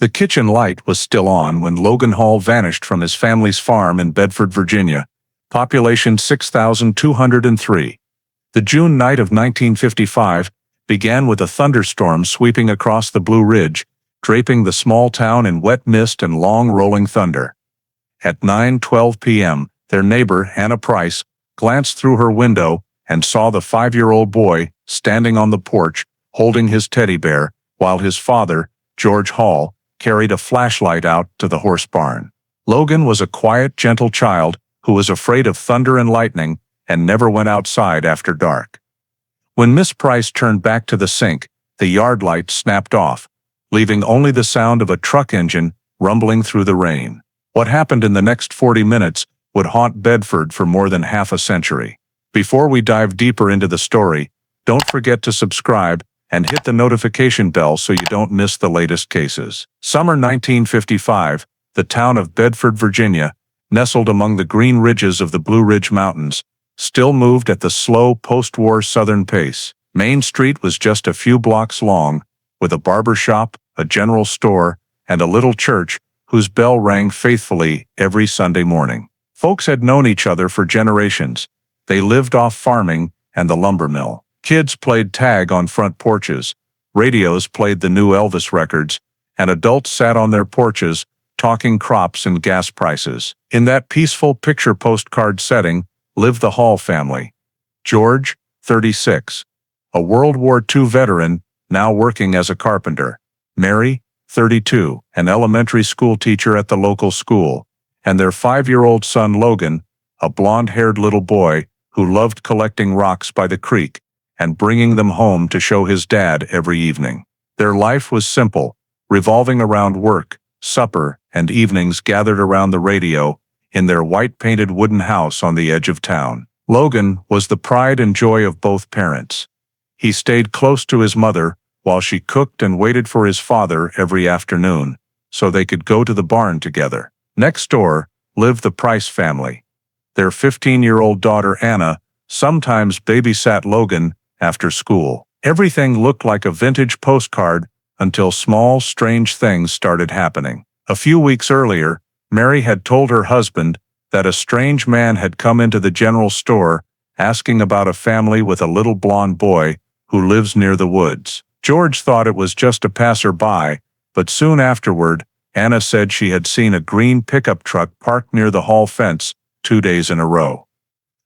The kitchen light was still on when Logan Hall vanished from his family's farm in Bedford, Virginia, population 6,203. The June night of 1955 began with a thunderstorm sweeping across the Blue Ridge, draping the small town in wet mist and long rolling thunder. At 9:12 p.m., their neighbor, Anna Price, glanced through her window and saw the 5-year-old boy standing on the porch, holding his teddy bear, while his father, George Hall, carried a flashlight out to the horse barn. Logan was a quiet, gentle child who was afraid of thunder and lightning and never went outside after dark. When Miss Price turned back to the sink, the yard light snapped off, leaving only the sound of a truck engine rumbling through the rain. What happened in the next 40 minutes would haunt Bedford for more than half a century. Before we dive deeper into the story, don't forget to subscribe and hit the notification bell so you don't miss the latest cases. Summer 1955, the town of Bedford, Virginia, nestled among the green ridges of the Blue Ridge Mountains, still moved at the slow post-war Southern pace. Main Street was just a few blocks long, with a barber shop, a general store, and a little church whose bell rang faithfully every Sunday morning. Folks had known each other for generations. They lived off farming and the lumber mill. Kids played tag on front porches, radios played the new Elvis records, and adults sat on their porches, talking crops and gas prices. In that peaceful picture postcard setting lived the Hall family. George, 36, a World War II veteran, now working as a carpenter. Mary, 32, an elementary school teacher at the local school, and their 5-year-old son Logan, a blonde-haired little boy who loved collecting rocks by the creek and bringing them home to show his dad every evening. Their life was simple, revolving around work, supper, and evenings gathered around the radio in their white-painted wooden house on the edge of town. Logan was the pride and joy of both parents. He stayed close to his mother while she cooked and waited for his father every afternoon, so they could go to the barn together. Next door lived the Price family. Their 15-year-old daughter Anna sometimes babysat Logan after school. Everything looked like a vintage postcard until small, strange things started happening. A few weeks earlier, Mary had told her husband that a strange man had come into the general store asking about a family with a little blonde boy who lives near the woods. George thought it was just a passerby, but soon afterward, Anna said she had seen a green pickup truck parked near the Hall fence 2 days in a row.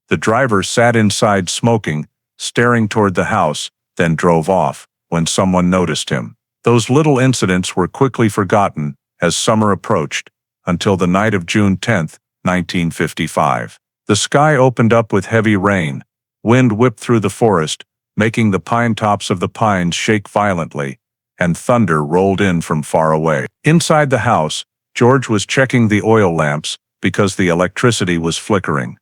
The driver sat inside smoking, staring toward the house, then drove off when someone noticed him. Those little incidents were quickly forgotten as summer approached, until the night of June 10, 1955. The sky opened up with heavy rain. Wind whipped through the forest, making the pine tops of the pines shake violently, and thunder rolled in from far away. Inside the house, George was checking the oil lamps because the electricity was flickering.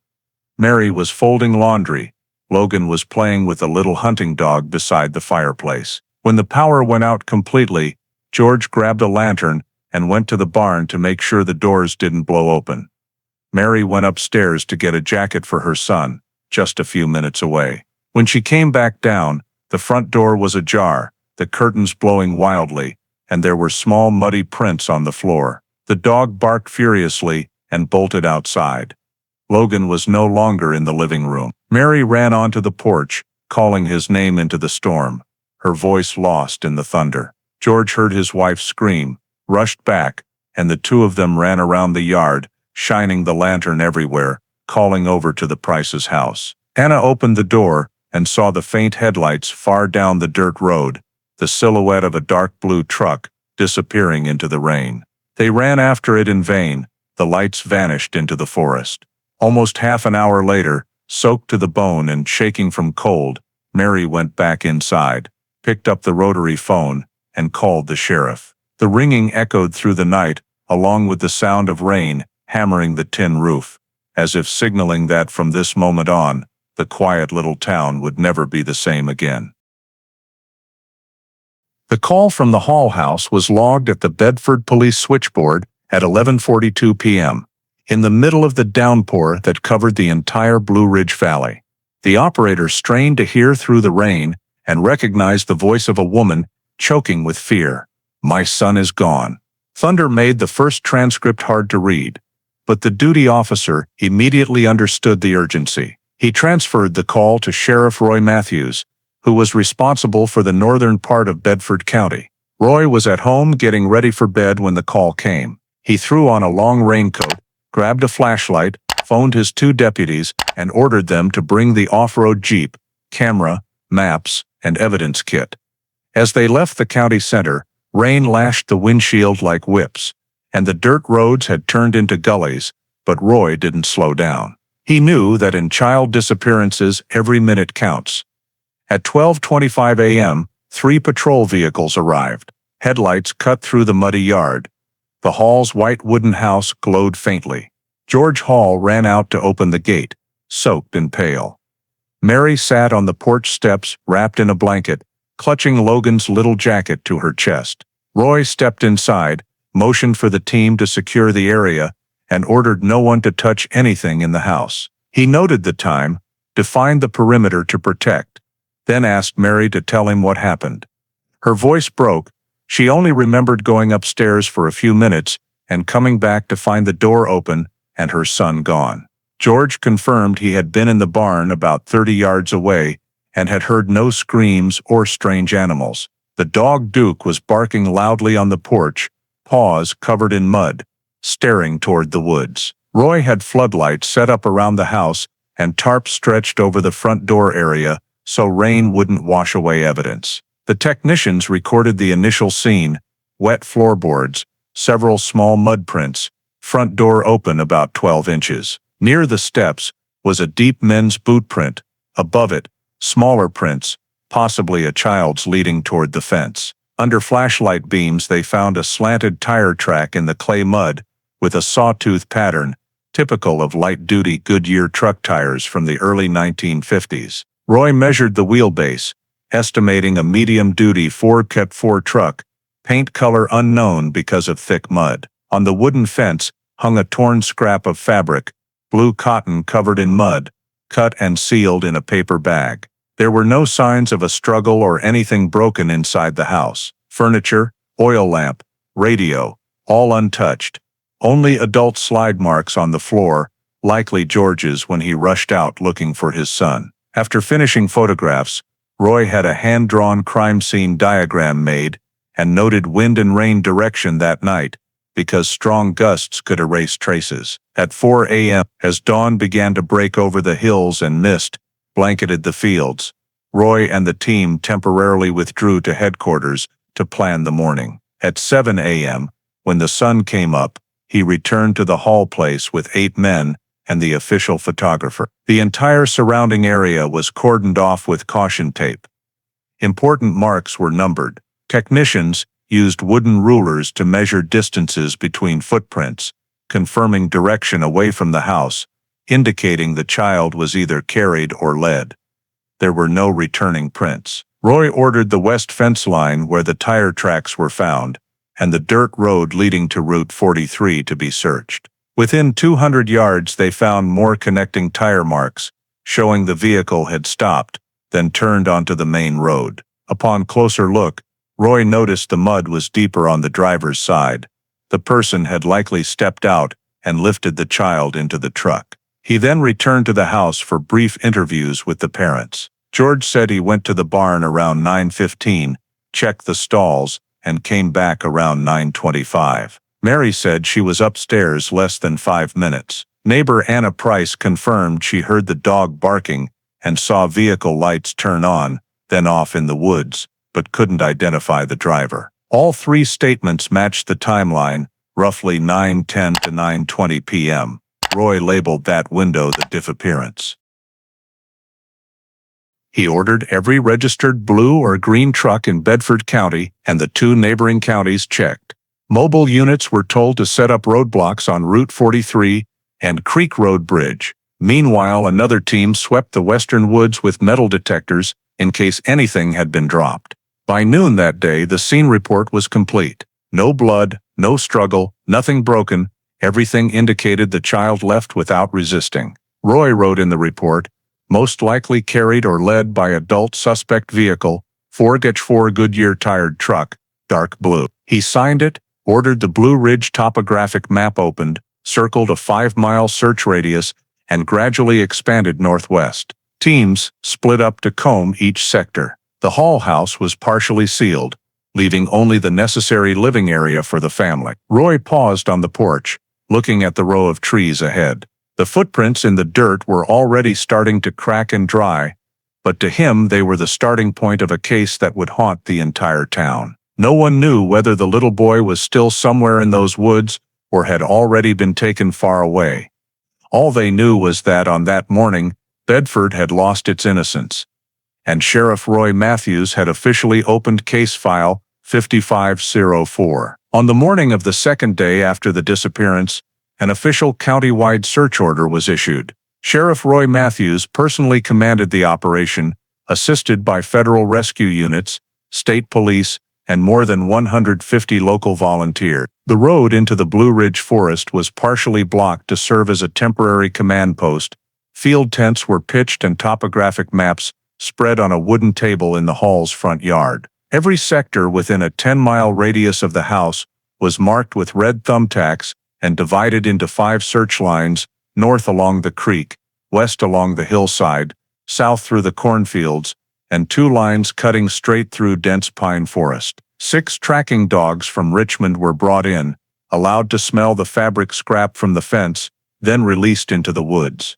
Mary was folding laundry. Logan was playing with a little hunting dog beside the fireplace. When the power went out completely, George grabbed a lantern and went to the barn to make sure the doors didn't blow open. Mary went upstairs to get a jacket for her son, just a few minutes away. When she came back down, the front door was ajar, the curtains blowing wildly, and there were small muddy prints on the floor. The dog barked furiously and bolted outside. Logan was no longer in the living room. Mary ran onto the porch, calling his name into the storm, her voice lost in the thunder. George heard his wife scream, rushed back, and the two of them ran around the yard, shining the lantern everywhere, calling over to the Price's house. Anna opened the door and saw the faint headlights far down the dirt road, the silhouette of a dark blue truck disappearing into the rain. They ran after it in vain. The lights vanished into the forest. Almost half an hour later, soaked to the bone and shaking from cold, Mary went back inside, picked up the rotary phone, and called the sheriff. The ringing echoed through the night, along with the sound of rain hammering the tin roof, as if signaling that from this moment on, the quiet little town would never be the same again. The call from the Hall house was logged at the Bedford police switchboard at 11:42 p.m., in the middle of the downpour that covered the entire Blue Ridge Valley. The operator strained to hear through the rain and recognized the voice of a woman choking with fear. "My son is gone. Thunder made the first transcript hard to read, but the duty officer immediately understood the urgency. He transferred the call to Sheriff Roy Matthews, who was responsible for the northern part of Bedford County. Roy was at home getting ready for bed when the call came. He threw on a long raincoat, grabbed a flashlight, phoned his 2 deputies, and ordered them to bring the off-road jeep, camera, maps, and evidence kit. As they left the county center, rain lashed the windshield like whips, and the dirt roads had turned into gullies, but Roy didn't slow down. He knew that in child disappearances every minute counts. At 12:25 a.m., 3 patrol vehicles arrived. Headlights cut through the muddy yard. The Hall's white wooden house glowed faintly. George Hall ran out to open the gate, soaked and pale. Mary sat on the porch steps, wrapped in a blanket, clutching Logan's little jacket to her chest. Roy stepped inside, motioned for the team to secure the area, and ordered no one to touch anything in the house. He noted the time, defined the perimeter to protect, then asked Mary to tell him what happened. Her voice broke. She only remembered going upstairs for a few minutes and coming back to find the door open and her son gone. George confirmed he had been in the barn about 30 yards away and had heard no screams or strange animals. The dog Duke was barking loudly on the porch, paws covered in mud, staring toward the woods. Roy had floodlights set up around the house and tarps stretched over the front door area so rain wouldn't wash away evidence. The technicians recorded the initial scene: wet floorboards, several small mud prints, front door open about 12 inches. Near the steps was a deep men's boot print. Above it, smaller prints, possibly a child's leading toward the fence. Under flashlight beams they found a slanted tire track in the clay mud, with a sawtooth pattern, typical of light-duty Goodyear truck tires from the early 1950s. Roy measured the wheelbase, estimating a medium-duty 4x4 truck, paint color unknown because of thick mud. On the wooden fence hung a torn scrap of fabric, blue cotton covered in mud, cut and sealed in a paper bag. There were no signs of a struggle or anything broken inside the house. Furniture, oil lamp, radio, all untouched. Only adult slide marks on the floor, likely George's when he rushed out looking for his son. After finishing photographs, Roy had a hand-drawn crime scene diagram made and noted wind and rain direction that night, because strong gusts could erase traces. At 4 a.m., as dawn began to break over the hills and mist blanketed the fields, Roy and the team temporarily withdrew to headquarters to plan the morning. At 7 a.m., when the sun came up, he returned to the Hall place with 8 men and the official photographer. The entire surrounding area was cordoned off with caution tape. Important marks were numbered. Technicians used wooden rulers to measure distances between footprints, confirming direction away from the house, indicating the child was either carried or led. There were no returning prints. Roy ordered the west fence line where the tire tracks were found, and the dirt road leading to Route 43 to be searched. Within 200 yards they found more connecting tire marks, showing the vehicle had stopped, then turned onto the main road. Upon closer look, Roy noticed the mud was deeper on the driver's side. The person had likely stepped out and lifted the child into the truck. He then returned to the house for brief interviews with the parents. George said he went to the barn around 9:15, checked the stalls, and came back around 9:25. Mary said she was upstairs less than 5 minutes. Neighbor Anna Price confirmed she heard the dog barking and saw vehicle lights turn on, then off in the woods, but couldn't identify the driver. All 3 statements matched the timeline, roughly 9:10 to 9:20 p.m. Roy labeled that window the disappearance. He ordered every registered blue or green truck in Bedford County and the 2 neighboring counties checked. Mobile units were told to set up roadblocks on Route 43 and Creek Road Bridge. Meanwhile, another team swept the western woods with metal detectors in case anything had been dropped. By noon that day, the scene report was complete. No blood, no struggle, nothing broken. Everything indicated the child left without resisting. Roy wrote in the report, most likely carried or led by adult suspect vehicle, 4x4 Goodyear tired truck, dark blue. He signed it, ordered the Blue Ridge topographic map opened, circled a 5-mile search radius, and gradually expanded northwest. Teams split up to comb each sector. The Hall house was partially sealed, leaving only the necessary living area for the family. Roy paused on the porch, looking at the row of trees ahead. The footprints in the dirt were already starting to crack and dry, but to him they were the starting point of a case that would haunt the entire town. No one knew whether the little boy was still somewhere in those woods or had already been taken far away. All they knew was that on that morning, Bedford had lost its innocence, and Sheriff Roy Matthews had officially opened case file 5504. On the morning of the second day after the disappearance, an official county-wide search order was issued. Sheriff Roy Matthews personally commanded the operation, assisted by federal rescue units, state police, and more than 150 local volunteers. The road into the Blue Ridge Forest was partially blocked to serve as a temporary command post. Field tents were pitched and topographic maps spread on a wooden table in the Hall's front yard. Every sector within a 10-mile radius of the house was marked with red thumbtacks and divided into 5 search lines: north along the creek, west along the hillside, south through the cornfields, and 2 lines cutting straight through dense pine forest. 6 tracking dogs from Richmond were brought in, allowed to smell the fabric scrap from the fence, then released into the woods.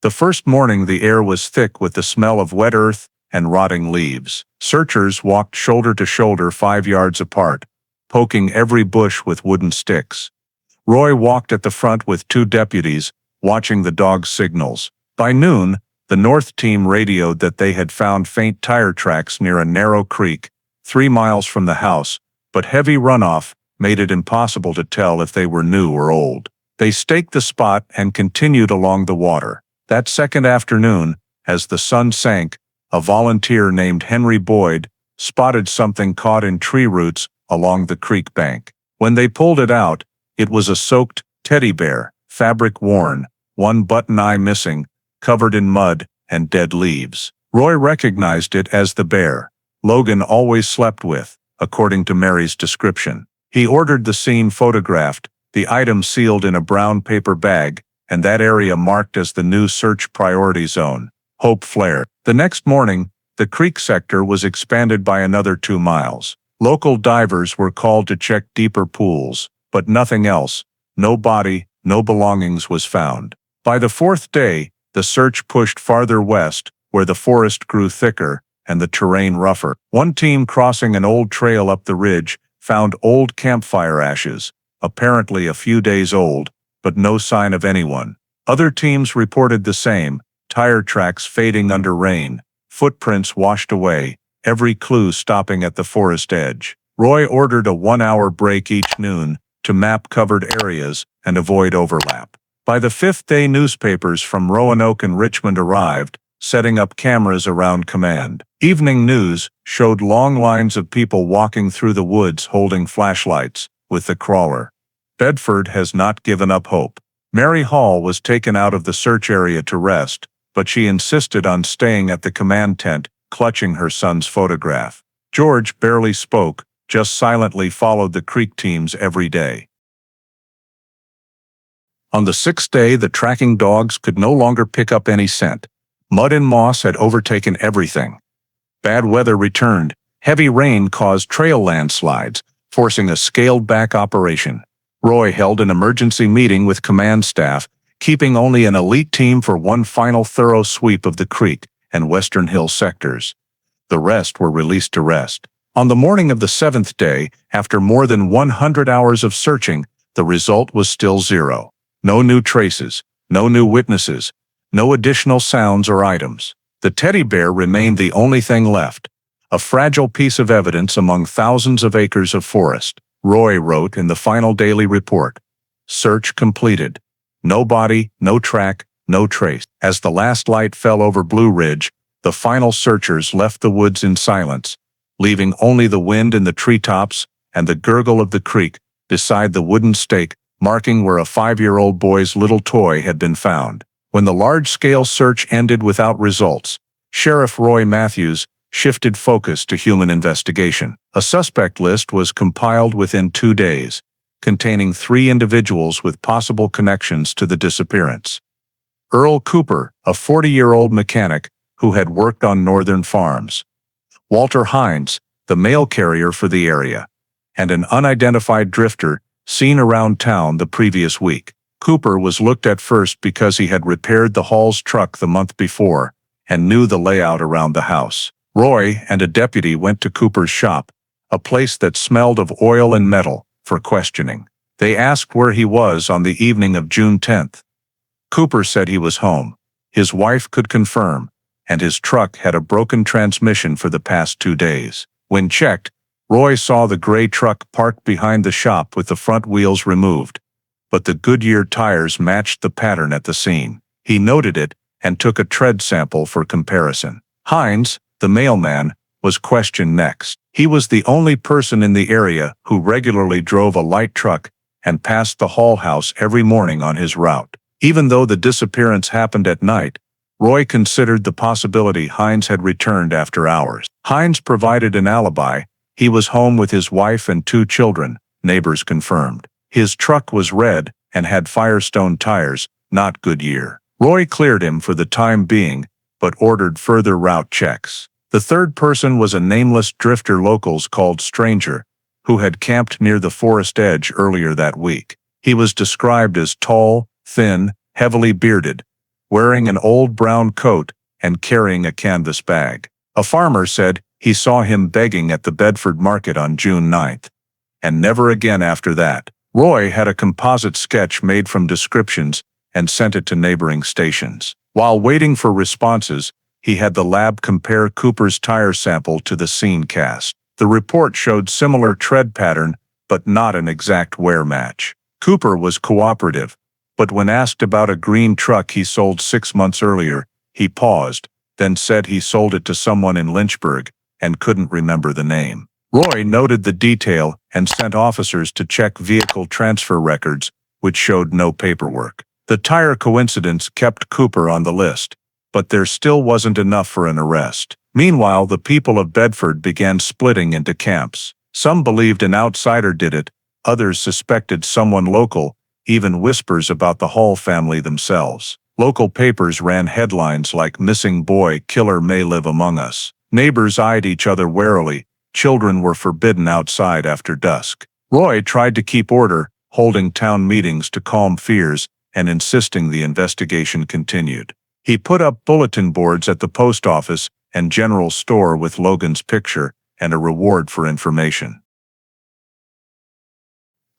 The first morning the air was thick with the smell of wet earth and rotting leaves. Searchers walked shoulder to shoulder 5 yards apart, poking every bush with wooden sticks. Roy walked at the front with 2 deputies, watching the dogs' signals. By noon, the North team radioed that they had found faint tire tracks near a narrow creek, 3 miles from the house, but heavy runoff made it impossible to tell if they were new or old. They staked the spot and continued along the water. That second afternoon, as the sun sank, a volunteer named Henry Boyd spotted something caught in tree roots along the creek bank. When they pulled it out, it was a soaked teddy bear, fabric worn, one button eye missing, covered in mud and dead leaves. Roy recognized it as the bear Logan always slept with, according to Mary's description. He ordered the scene photographed, the item sealed in a brown paper bag, and that area marked as the new search priority zone. Hope flared. The next morning, the creek sector was expanded by another 2 miles. Local divers were called to check deeper pools, but nothing else. No body, no belongings was found. By the 4th day, the search pushed farther west, where the forest grew thicker and the terrain rougher. One team crossing an old trail up the ridge found old campfire ashes, apparently a few days old, but no sign of anyone. Other teams reported the same: tire tracks fading under rain, footprints washed away, every clue stopping at the forest edge. Roy ordered a 1-hour break each noon to map covered areas and avoid overlap. By the 5th day, newspapers from Roanoke and Richmond arrived, setting up cameras around command. Evening news showed long lines of people walking through the woods holding flashlights with the crawler. Bedford has not given up hope. Mary Hall was taken out of the search area to rest, but she insisted on staying at the command tent, clutching her son's photograph. George barely spoke, just silently followed the creek teams every day. On the 6th day, the tracking dogs could no longer pick up any scent. Mud and moss had overtaken everything. Bad weather returned. Heavy rain caused trail landslides, forcing a scaled-back operation. Roy held an emergency meeting with command staff, keeping only an elite team for one final thorough sweep of the creek and Western Hill sectors. The rest were released to rest. On the morning of the 7th day, after more than 100 hours of searching, the result was still 0. No new traces, no new witnesses, no additional sounds or items. The teddy bear remained the only thing left, a fragile piece of evidence among thousands of acres of forest. Roy wrote in the final daily report, "Search completed. No body, no track, no trace." As the last light fell over Blue Ridge, the final searchers left the woods in silence, leaving only the wind in the treetops and the gurgle of the creek beside the wooden stake marking where a 5-year-old boy's little toy had been found. When the large-scale search ended without results, Sheriff Roy Matthews shifted focus to human investigation. A suspect list was compiled within 2 days, containing 3 individuals with possible connections to the disappearance. Earl Cooper, a 40-year-old mechanic who had worked on northern farms. Walter Hines, the mail carrier for the area, and an unidentified drifter seen around town the previous week. Cooper was looked at first because he had repaired the Hall's truck the month before and knew the layout around the house. Roy and a deputy went to Cooper's shop, a place that smelled of oil and metal, for questioning. They asked where he was on the evening of June 10th. Cooper said he was home. His wife could confirm, and his truck had a broken transmission for the past 2 days. When checked, Roy saw the gray truck parked behind the shop with the front wheels removed, but the Goodyear tires matched the pattern at the scene. He noted it and took a tread sample for comparison. Hines, the mailman, was questioned next. He was the only person in the area who regularly drove a light truck and passed the Hall house every morning on his route. Even though the disappearance happened at night, Roy considered the possibility Hines had returned after hours. Hines provided an alibi. He was home with his wife and 2 children, neighbors confirmed. His truck was red and had Firestone tires, not Goodyear. Roy cleared him for the time being, but ordered further route checks. The third person was a nameless drifter locals called Stranger, who had camped near the forest edge earlier that week. He was described as tall, thin, heavily bearded, wearing an old brown coat and carrying a canvas bag. A farmer said he saw him begging at the Bedford market on June 9th, and never again after that. Roy had a composite sketch made from descriptions and sent it to neighboring stations. While waiting for responses, he had the lab compare Cooper's tire sample to the scene cast. The report showed similar tread pattern, but not an exact wear match. Cooper was cooperative, but when asked about a green truck he sold 6 months earlier, he paused, then said he sold it to someone in Lynchburg and couldn't remember the name. Roy noted the detail and sent officers to check vehicle transfer records, which showed no paperwork. The tire coincidence kept Cooper on the list, but there still wasn't enough for an arrest. Meanwhile, the people of Bedford began splitting into camps. Some believed an outsider did it, others suspected someone local, even whispers about the Hall family themselves. Local papers ran headlines like "Missing Boy Killer May Live Among Us." Neighbors eyed each other warily. Children were forbidden outside after dusk. Roy tried to keep order, holding town meetings to calm fears and insisting the investigation continued. He put up bulletin boards at the post office and general store with Logan's picture and a reward for information.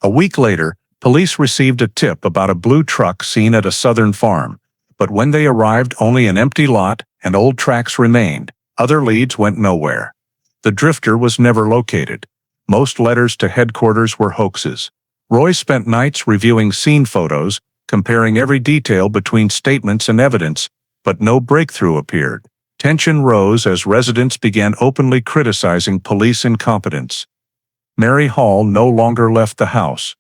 A week later, police received a tip about a blue truck seen at a southern farm, but when they arrived, only an empty lot and old tracks remained. Other leads went nowhere. The drifter was never located. Most letters to headquarters were hoaxes. Roy spent nights reviewing scene photos, comparing every detail between statements and evidence, but no breakthrough appeared. Tension rose as residents began openly criticizing police incompetence. Mary Hall no longer left the house.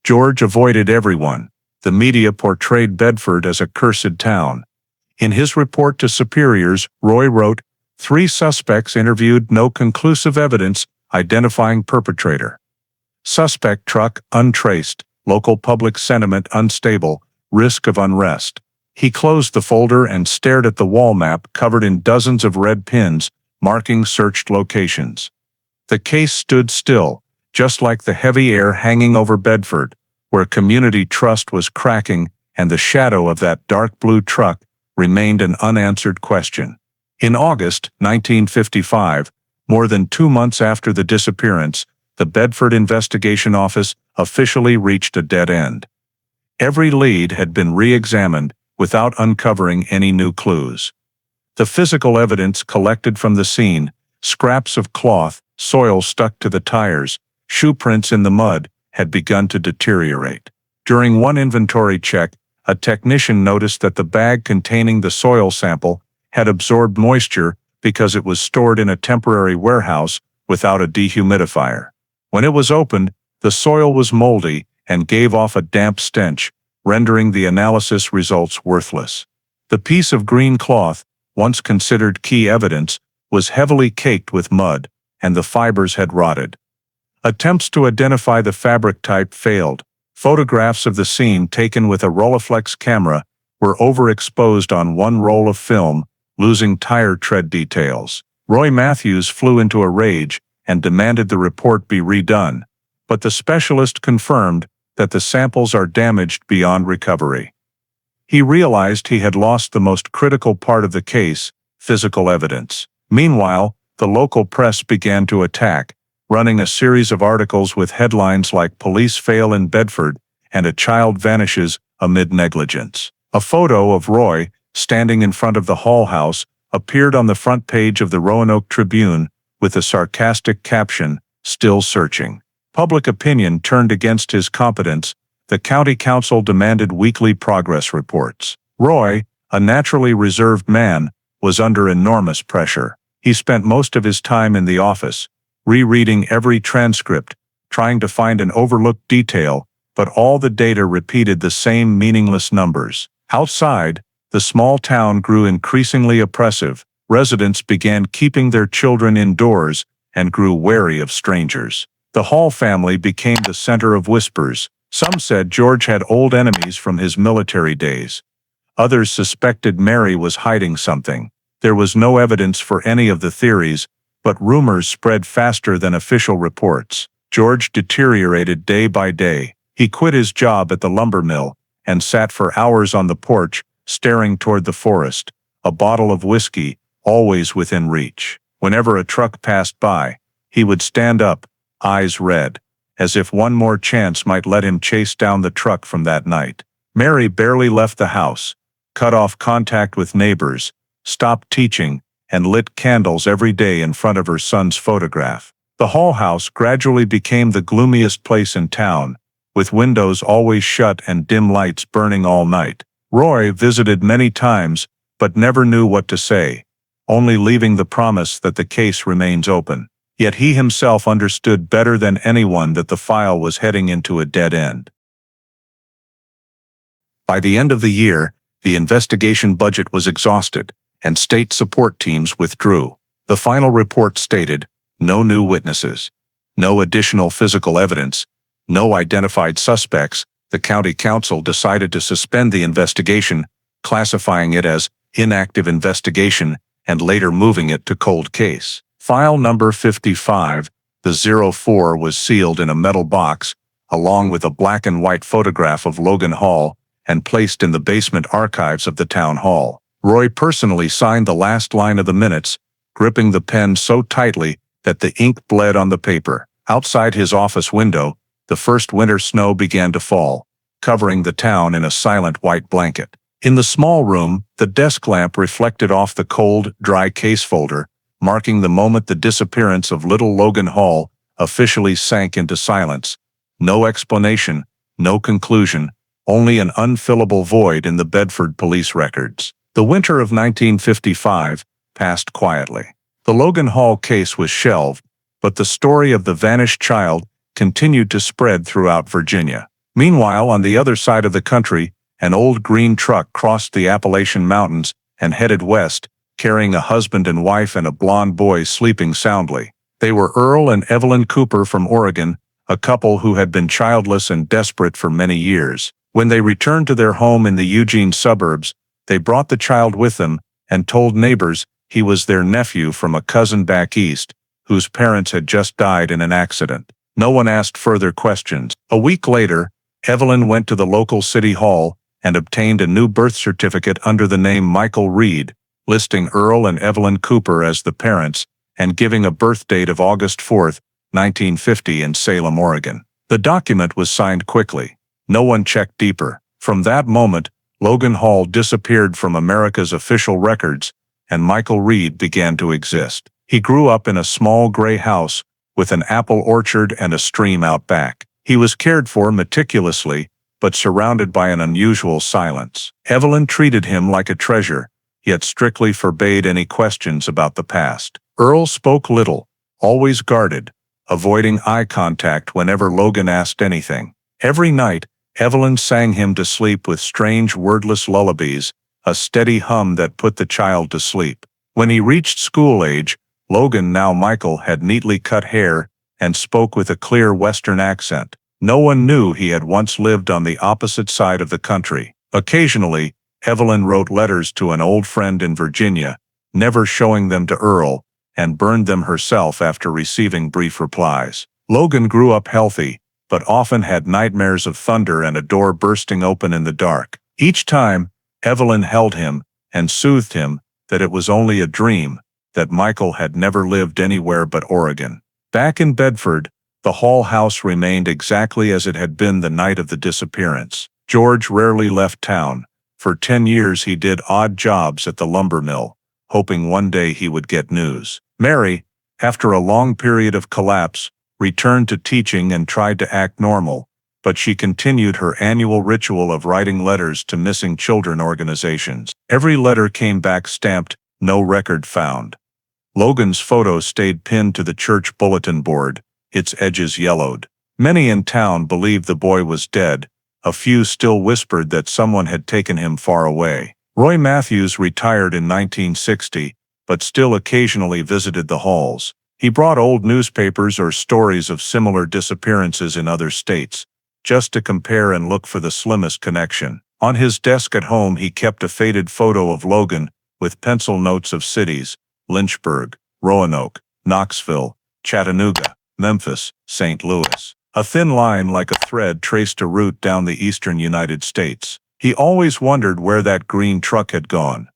George avoided everyone. The media portrayed Bedford as a cursed town. In his report to superiors, Roy wrote, 3 suspects interviewed, no conclusive evidence identifying perpetrator. Suspect truck untraced, local public sentiment unstable, risk of unrest. He closed the folder and stared at the wall map covered in dozens of red pins, marking searched locations. The case stood still, just like the heavy air hanging over Bedford, where community trust was cracking and the shadow of that dark blue truck remained an unanswered question. In August 1955, more than 2 months after the disappearance, the Bedford Investigation Office officially reached a dead end. Every lead had been re-examined without uncovering any new clues. The physical evidence collected from the scene, scraps of cloth, soil stuck to the tires, shoe prints in the mud, had begun to deteriorate. During one inventory check, a technician noticed that the bag containing the soil sample had absorbed moisture because it was stored in a temporary warehouse without a dehumidifier. When it was opened, the soil was moldy and gave off a damp stench, rendering the analysis results worthless. The piece of green cloth, once considered key evidence, was heavily caked with mud, and the fibers had rotted. Attempts to identify the fabric type failed. Photographs of the scene taken with a Rolleiflex camera were overexposed on one roll of film, losing tire tread details. Roy Matthews flew into a rage and demanded the report be redone, but the specialist confirmed that the samples are damaged beyond recovery. He realized he had lost the most critical part of the case, physical evidence. Meanwhile, the local press began to attack, running a series of articles with headlines like "Police Fail in Bedford" and "A Child Vanishes Amid Negligence." A photo of Roy, standing in front of the Hall house, appeared on the front page of the Roanoke Tribune with a sarcastic caption, "Still searching." Public opinion turned against his competence. The county council demanded weekly progress reports. Roy, a naturally reserved man, was under enormous pressure. He spent most of his time in the office, rereading every transcript, trying to find an overlooked detail, but all the data repeated the same meaningless numbers. Outside, the small town grew increasingly oppressive. Residents began keeping their children indoors and grew wary of strangers. The Hall family became the center of whispers. Some said George had old enemies from his military days. Others suspected Mary was hiding something. There was no evidence for any of the theories, but rumors spread faster than official reports. George deteriorated day by day. He quit his job at the lumber mill and sat for hours on the porch, staring toward the forest, a bottle of whiskey always within reach. Whenever a truck passed by, he would stand up, eyes red, as if one more chance might let him chase down the truck from that night. Mary barely left the house, cut off contact with neighbors, stopped teaching, and lit candles every day in front of her son's photograph. The Hall house gradually became the gloomiest place in town, with windows always shut and dim lights burning all night. Roy visited many times, but never knew what to say, only leaving the promise that the case remains open. Yet he himself understood better than anyone that the file was heading into a dead end. By the end of the year, the investigation budget was exhausted, and state support teams withdrew. The final report stated, no new witnesses, no additional physical evidence, no identified suspects. The county council decided to suspend the investigation, classifying it as inactive investigation and later moving it to cold case. File number 55, the 04, was sealed in a metal box, along with a black and white photograph of Logan Hall, and placed in the basement archives of the town hall. Roy personally signed the last line of the minutes, gripping the pen so tightly that the ink bled on the paper. Outside his office window, the first winter snow began to fall, covering the town in a silent white blanket. In the small room, the desk lamp reflected off the cold, dry case folder, marking the moment the disappearance of little Logan Hall officially sank into silence. No explanation, no conclusion, only an unfillable void in the Bedford police records. The winter of 1955 passed quietly. The Logan Hall case was shelved, but the story of the vanished child continued to spread throughout Virginia. Meanwhile, on the other side of the country, an old green truck crossed the Appalachian Mountains and headed west, carrying a husband and wife and a blonde boy sleeping soundly. They were Earl and Evelyn Cooper from Oregon, a couple who had been childless and desperate for many years. When they returned to their home in the Eugene suburbs, they brought the child with them and told neighbors he was their nephew from a cousin back east, whose parents had just died in an accident. No one asked further questions. A week later, Evelyn went to the local city hall and obtained a new birth certificate under the name Michael Reed, listing Earl and Evelyn Cooper as the parents, and giving a birth date of August 4, 1950 in Salem, Oregon. The document was signed quickly. No one checked deeper. From that moment, Logan Hall disappeared from America's official records, and Michael Reed began to exist. He grew up in a small gray house with an apple orchard and a stream out back. He was cared for meticulously, but surrounded by an unusual silence. Evelyn treated him like a treasure, yet strictly forbade any questions about the past. Earl spoke little, always guarded, avoiding eye contact whenever Logan asked anything. Every night, Evelyn sang him to sleep with strange wordless lullabies, a steady hum that put the child to sleep. When he reached school age, Logan, now Michael, had neatly cut hair and spoke with a clear Western accent. No one knew he had once lived on the opposite side of the country. Occasionally, Evelyn wrote letters to an old friend in Virginia, never showing them to Earl, and burned them herself after receiving brief replies. Logan grew up healthy, but often had nightmares of thunder and a door bursting open in the dark. Each time, Evelyn held him and soothed him that it was only a dream, that Michael had never lived anywhere but Oregon. Back in Bedford, the Hall house remained exactly as it had been the night of the disappearance. George rarely left town. For 10 years he did odd jobs at the lumber mill, hoping one day he would get news. Mary, after a long period of collapse, returned to teaching and tried to act normal, but she continued her annual ritual of writing letters to missing children organizations. Every letter came back stamped, "No record found." Logan's photo stayed pinned to the church bulletin board, its edges yellowed. Many in town believed the boy was dead. A few still whispered that someone had taken him far away. Roy Matthews retired in 1960, but still occasionally visited the halls. He brought old newspapers or stories of similar disappearances in other states, just to compare and look for the slimmest connection. On his desk at home he kept a faded photo of Logan, with pencil notes of cities: Lynchburg, Roanoke, Knoxville, Chattanooga, Memphis, St. Louis. A thin line like a thread traced a route down the eastern United States. He always wondered where that green truck had gone.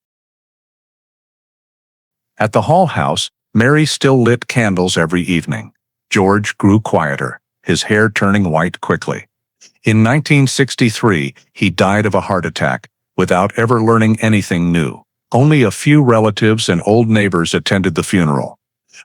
At the Hall house, Mary still lit candles every evening. George grew quieter, his hair turning white quickly. In 1963, he died of a heart attack, without ever learning anything new. Only a few relatives and old neighbors attended the funeral.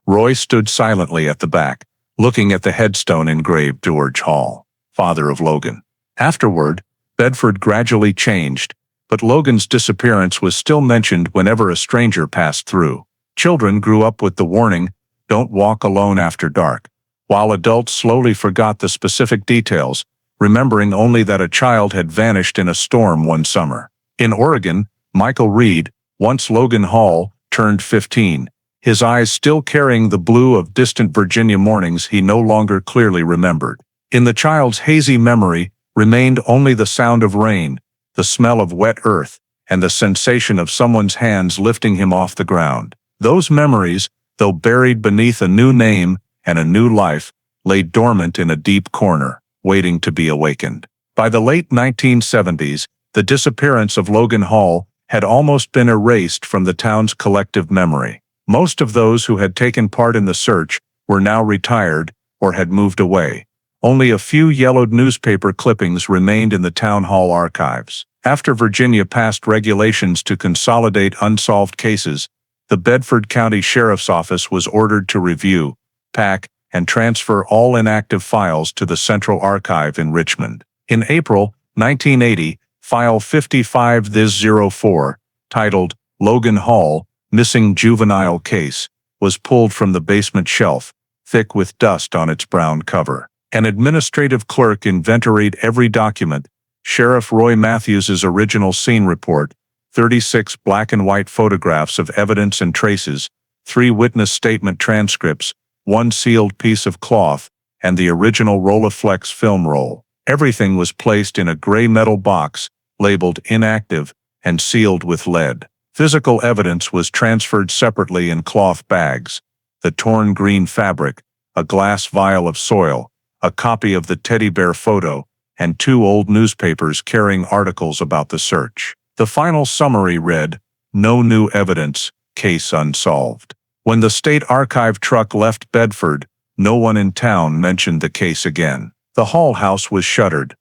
Roy stood silently at the back, looking at the headstone engraved George Hall, father of Logan. Afterward, Bedford gradually changed, but Logan's disappearance was still mentioned whenever a stranger passed through. Children grew up with the warning, "Don't walk alone after dark," while adults slowly forgot the specific details, remembering only that a child had vanished in a storm one summer. In Oregon, Michael Reed, once Logan Hall, turned 15. His eyes still carrying the blue of distant Virginia mornings he no longer clearly remembered. In the child's hazy memory remained only the sound of rain, the smell of wet earth, and the sensation of someone's hands lifting him off the ground. Those memories, though buried beneath a new name and a new life, lay dormant in a deep corner, waiting to be awakened. By the late 1970s, the disappearance of Logan Hall had almost been erased from the town's collective memory. Most of those who had taken part in the search were now retired or had moved away. Only a few yellowed newspaper clippings remained in the town hall archives. After Virginia passed regulations to consolidate unsolved cases, the Bedford County Sheriff's Office was ordered to review, pack, and transfer all inactive files to the Central Archive in Richmond. In April 1980, File 55-04, titled Logan Hall, Missing Juvenile Case, was pulled from the basement shelf, thick with dust on its brown cover. An administrative clerk inventoried every document: Sheriff Roy Matthews's original scene report, 36 black and white photographs of evidence and traces, 3 witness statement transcripts, 1 sealed piece of cloth, and the original Rolleiflex film roll. Everything was placed in a gray metal box, labeled inactive, and sealed with lead. Physical evidence was transferred separately in cloth bags: the torn green fabric, a glass vial of soil, a copy of the teddy bear photo, and 2 old newspapers carrying articles about the search. The final summary read, "No new evidence, case unsolved." When the state archive truck left Bedford, no one in town mentioned the case again. The Hall house was shuttered.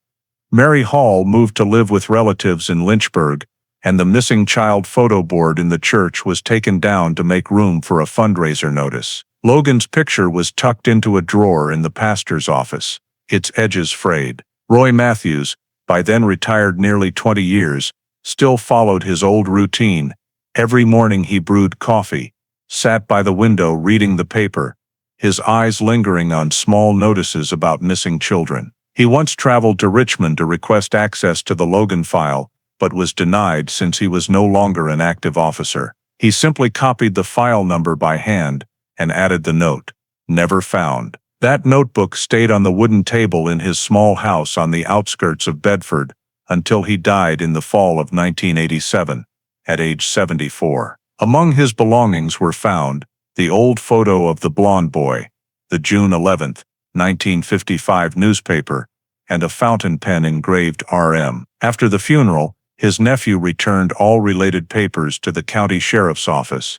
Mary Hall moved to live with relatives in Lynchburg, and the missing child photo board in the church was taken down to make room for a fundraiser notice. Logan's picture was tucked into a drawer in the pastor's office, its edges frayed. Roy Matthews, by then retired nearly 20 years, still followed his old routine. Every morning he brewed coffee, sat by the window reading the paper, his eyes lingering on small notices about missing children. He once traveled to Richmond to request access to the Logan file, but was denied since he was no longer an active officer. He simply copied the file number by hand and added the note, "Never found." That notebook stayed on the wooden table in his small house on the outskirts of Bedford until he died in the fall of 1987, at age 74. Among his belongings were found the old photo of the blonde boy, the June 11, 1955 newspaper, and a fountain pen engraved RM. After the funeral, his nephew returned all related papers to the county sheriff's office.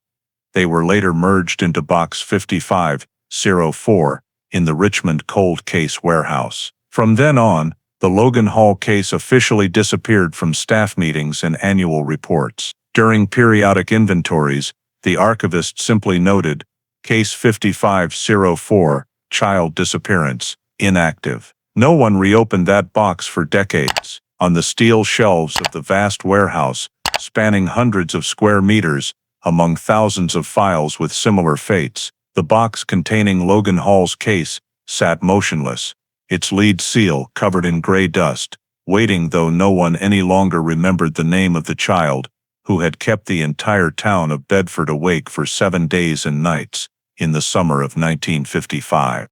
They were later merged into Box 5504 in the Richmond Cold Case Warehouse. From then on, the Logan Hall case officially disappeared from staff meetings and annual reports. During periodic inventories, the archivist simply noted, Case 5504, child disappearance, inactive. No one reopened that box for decades. On the steel shelves of the vast warehouse, spanning hundreds of square meters, among thousands of files with similar fates, the box containing Logan Hall's case sat motionless, its lead seal covered in gray dust, waiting though no one any longer remembered the name of the child who had kept the entire town of Bedford awake for 7 days and nights in the summer of 1955.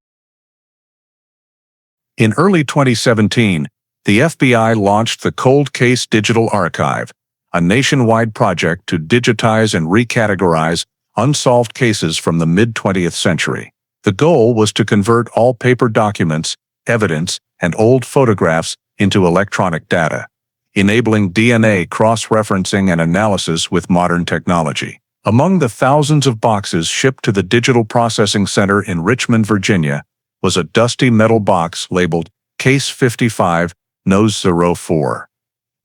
In early 2017, the FBI launched the Cold Case Digital Archive, a nationwide project to digitize and recategorize unsolved cases from the mid-20th century. The goal was to convert all paper documents, evidence, and old photographs into electronic data, enabling DNA cross-referencing and analysis with modern technology. Among the thousands of boxes shipped to the Digital Processing Center in Richmond, Virginia, was a dusty metal box labeled Case 55, Nose 04.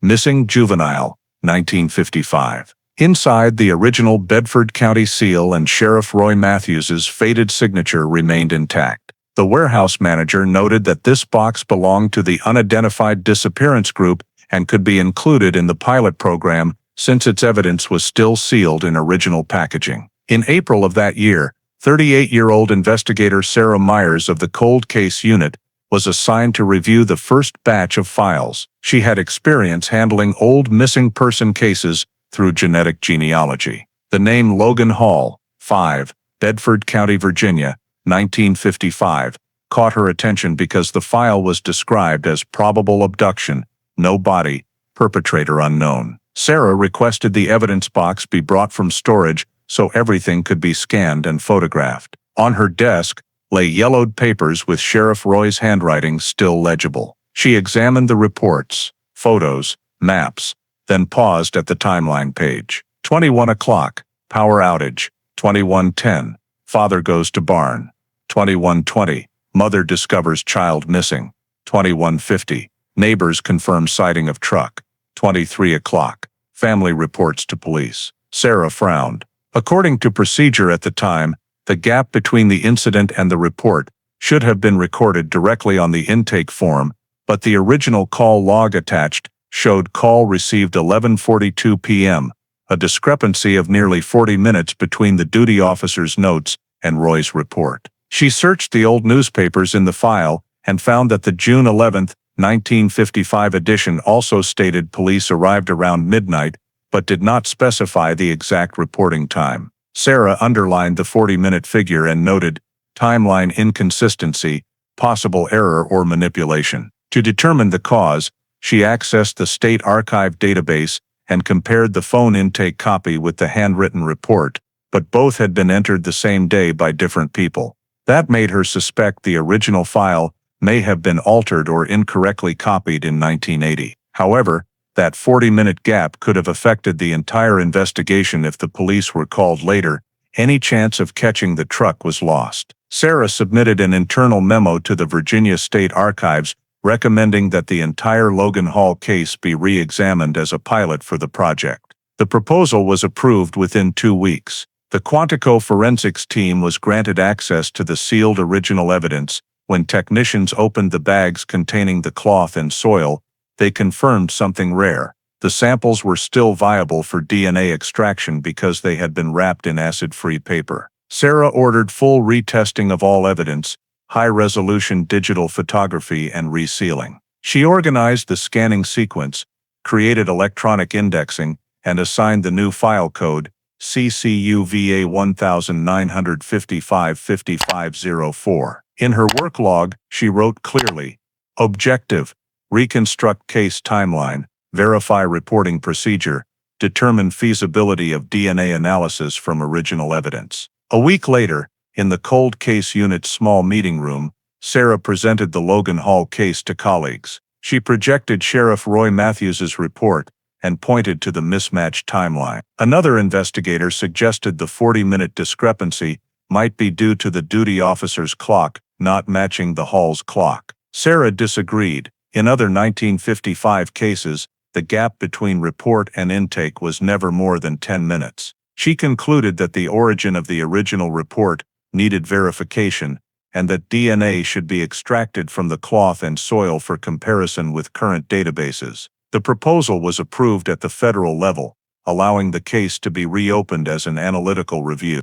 Missing Juvenile, 1955. Inside, the original Bedford County seal and Sheriff Roy Matthews's faded signature remained intact. The warehouse manager noted that this box belonged to the Unidentified Disappearance Group and could be included in the pilot program since its evidence was still sealed in original packaging. In April of that year, 38-year-old investigator Sarah Myers of the Cold Case Unit was assigned to review the first batch of files. She had experience handling old missing person cases through genetic genealogy. The name Logan Hall, 5, Bedford County, Virginia, 1955, caught her attention because the file was described as probable abduction, no body, perpetrator unknown. Sarah requested the evidence box be brought from storage so everything could be scanned and photographed. On her desk lay yellowed papers with Sheriff Roy's handwriting still legible. She examined the reports, photos, maps, then paused at the timeline page. 21 o'clock, power outage. 21:10, father goes to barn. 21:20, mother discovers child missing. 21:50, neighbors confirm sighting of truck. 23 o'clock, family reports to police. Sarah frowned. According to procedure at the time, the gap between the incident and the report should have been recorded directly on the intake form, but the original call log attached showed call received 11:42 p.m., a discrepancy of nearly 40 minutes between the duty officer's notes and Roy's report. She searched the old newspapers in the file and found that the June 11, 1955 edition also stated police arrived around midnight, but did not specify the exact reporting time. Sarah underlined the 40-minute figure and noted, timeline inconsistency, possible error or manipulation. To determine the cause, she accessed the State Archive database and compared the phone intake copy with the handwritten report, but both had been entered the same day by different people. That made her suspect the original file may have been altered or incorrectly copied in 1980. However, that 40-minute gap could have affected the entire investigation if the police were called later. Any chance of catching the truck was lost. Sarah submitted an internal memo to the Virginia State Archives recommending that the entire Logan Hall case be re-examined as a pilot for the project. The proposal was approved within 2 weeks. The Quantico forensics team was granted access to the sealed original evidence. When technicians opened the bags containing the cloth and soil, they confirmed something rare. The samples were still viable for DNA extraction because they had been wrapped in acid-free paper. Sarah ordered full retesting of all evidence, high-resolution digital photography and resealing. She organized the scanning sequence, created electronic indexing, and assigned the new file code, CCUVA 1955-5504. In her work log, she wrote clearly, "Objective, reconstruct case timeline, verify reporting procedure, determine feasibility of DNA analysis from original evidence." A week later, in the cold case unit's small meeting room, Sarah presented the Logan Hall case to colleagues. She projected Sheriff Roy Matthews's report and pointed to the mismatched timeline. Another investigator suggested the 40-minute discrepancy might be due to the duty officer's clock not matching the Hall's clock. Sarah disagreed. In other 1955 cases, the gap between report and intake was never more than 10 minutes. She concluded that the origin of the original report needed verification, and that DNA should be extracted from the cloth and soil for comparison with current databases. The proposal was approved at the federal level, allowing the case to be reopened as an analytical review.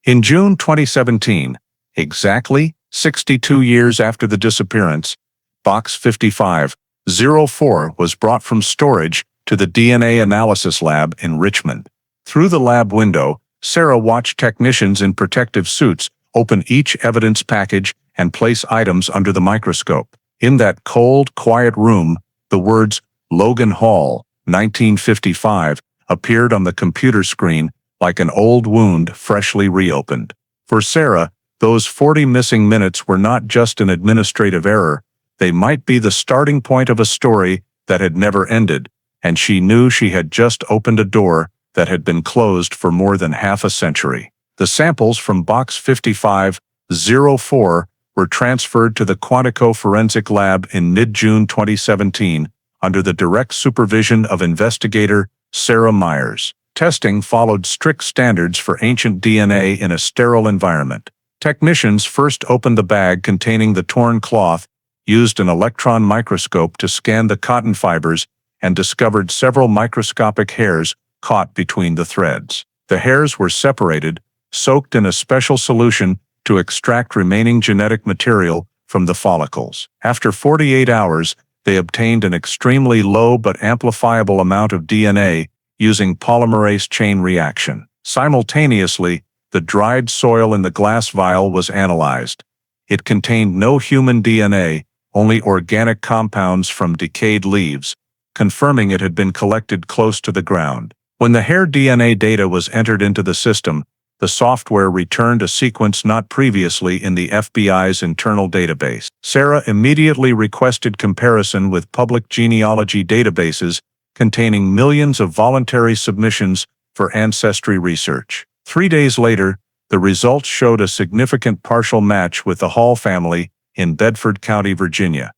In June 2017, exactly 62 years after the disappearance, Box 5504 was brought from storage to the DNA analysis lab in Richmond. Through the lab window, Sarah watched technicians in protective suits open each evidence package and place items under the microscope. In that cold, quiet room, the words "Logan Hall, 1955" appeared on the computer screen like an old wound freshly reopened. For Sarah, those 40 missing minutes were not just an administrative error. They might be the starting point of a story that had never ended, and she knew she had just opened a door that had been closed for more than half a century. The samples from Box 5504 were transferred to the Quantico Forensic Lab in mid-June 2017 under the direct supervision of investigator Sarah Myers. Testing followed strict standards for ancient DNA in a sterile environment. Technicians first opened the bag containing the torn cloth, used an electron microscope to scan the cotton fibers, and discovered several microscopic hairs caught between the threads. The hairs were separated, soaked in a special solution to extract remaining genetic material from the follicles. After 48 hours, they obtained an extremely low but amplifiable amount of DNA using polymerase chain reaction. Simultaneously, the dried soil in the glass vial was analyzed. It contained no human DNA, only organic compounds from decayed leaves, confirming it had been collected close to the ground. When the hair DNA data was entered into the system, the software returned a sequence not previously in the FBI's internal database. Sarah immediately requested comparison with public genealogy databases containing millions of voluntary submissions for ancestry research. 3 days later, the results showed a significant partial match with the Hall family in Bedford County, Virginia.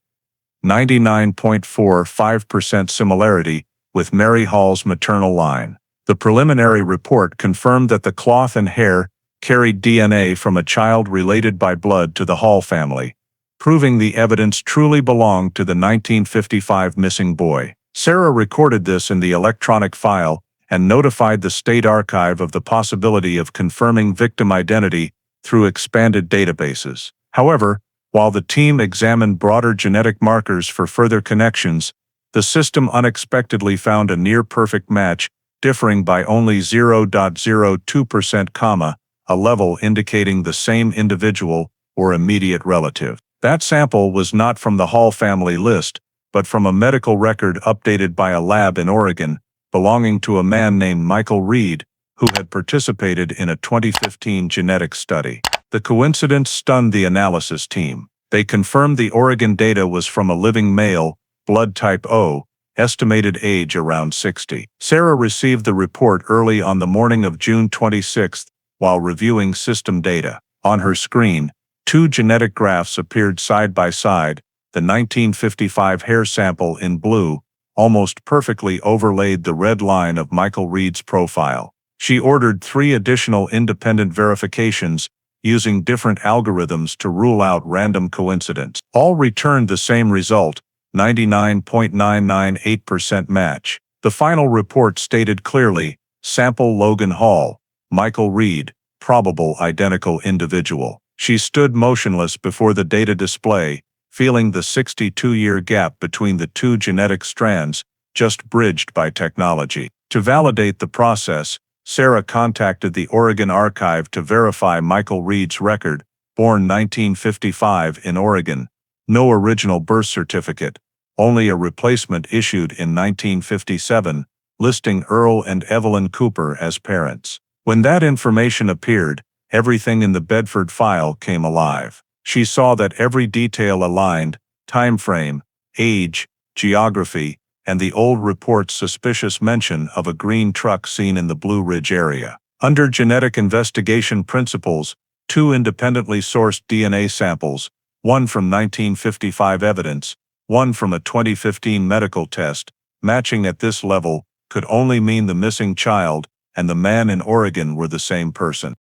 99.45% similarity with Mary Hall's maternal line. The preliminary report confirmed that the cloth and hair carried DNA from a child related by blood to the Hall family, proving the evidence truly belonged to the 1955 missing boy. Sarah recorded this in the electronic file and notified the state archive of the possibility of confirming victim identity through expanded databases. However, while the team examined broader genetic markers for further connections, the system unexpectedly found a near-perfect match differing by only 0.02%, a level indicating the same individual or immediate relative. That sample was not from the Hall family list, but from a medical record updated by a lab in Oregon, belonging to a man named Michael Reed, who had participated in a 2015 genetic study. The coincidence stunned the analysis team. They confirmed the Oregon data was from a living male, blood type O, estimated age around 60. Sarah received the report early on the morning of June 26 while reviewing system data. On her screen, 2 genetic graphs appeared side by side. The 1955 hair sample in blue almost perfectly overlaid the red line of Michael Reed's profile. She ordered 3 additional independent verifications using different algorithms to rule out random coincidence. All returned the same result, 99.998% match. The final report stated clearly, sample Logan Hall, Michael Reed, probable identical individual. She stood motionless before the data display, feeling the 62-year gap between the 2 genetic strands just bridged by technology. To validate the process, Sarah contacted the Oregon Archive to verify Michael Reed's record, born 1955 in Oregon. No original birth certificate, only a replacement issued in 1957, listing Earl and Evelyn Cooper as parents. When that information appeared, everything in the Bedford file came alive. She saw that every detail aligned: time frame, age, geography, and the old report's suspicious mention of a green truck seen in the Blue Ridge area. Under genetic investigation principles, 2 independently sourced DNA samples, one from 1955 evidence, one from a 2015 medical test, matching at this level, could only mean the missing child and the man in Oregon were the same person.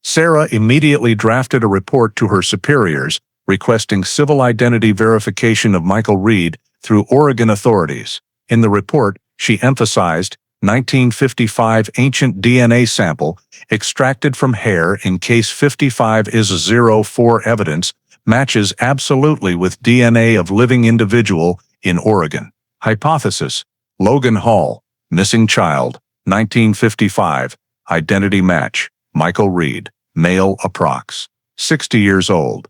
Sarah immediately drafted a report to her superiors, requesting civil identity verification of Michael Reed through Oregon authorities. In the report, she emphasized 1955 ancient DNA sample extracted from hair in case 55 is 04 evidence matches absolutely with DNA of living individual in Oregon. Hypothesis: Logan Hall, missing child, 1955, identity match, Michael Reed, male approx. 60 years old.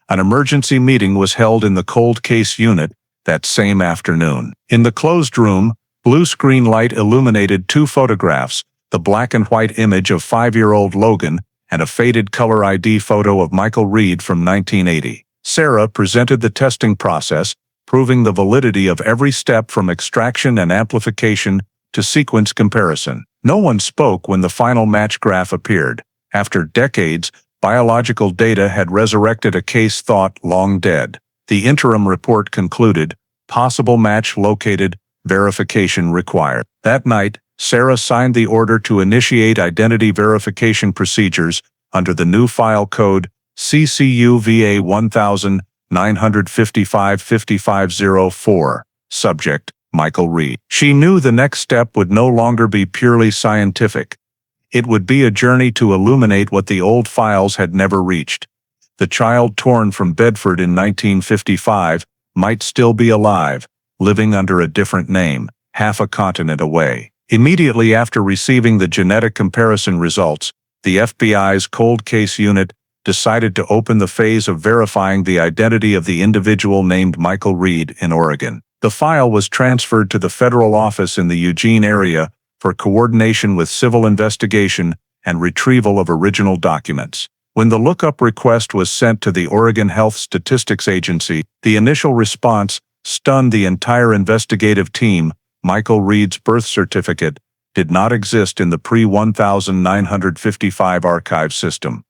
An emergency meeting was held in the cold case unit that same afternoon. In the closed room, blue screen light illuminated 2 photographs, the black and white image of 5-year-old Logan and a faded color ID photo of Michael Reed from 1980. Sarah presented the testing process, proving the validity of every step from extraction and amplification to sequence comparison. No one spoke when the final match graph appeared. After decades, biological data had resurrected a case thought long dead. The interim report concluded, possible match located, verification required. That night, Sarah signed the order to initiate identity verification procedures under the new file code CCUVA 1955-5504. Subject: Michael Reed. She knew the next step would no longer be purely scientific. It would be a journey to illuminate what the old files had never reached. The child torn from Bedford in 1955 might still be alive, living under a different name, half a continent away. Immediately after receiving the genetic comparison results, the FBI's cold case unit decided to open the phase of verifying the identity of the individual named Michael Reed in Oregon. The file was transferred to the federal office in the Eugene area for coordination with civil investigation and retrieval of original documents. When the lookup request was sent to the Oregon Health Statistics Agency, the initial response stunned the entire investigative team. Michael Reed's birth certificate did not exist in the pre-1955 archive system.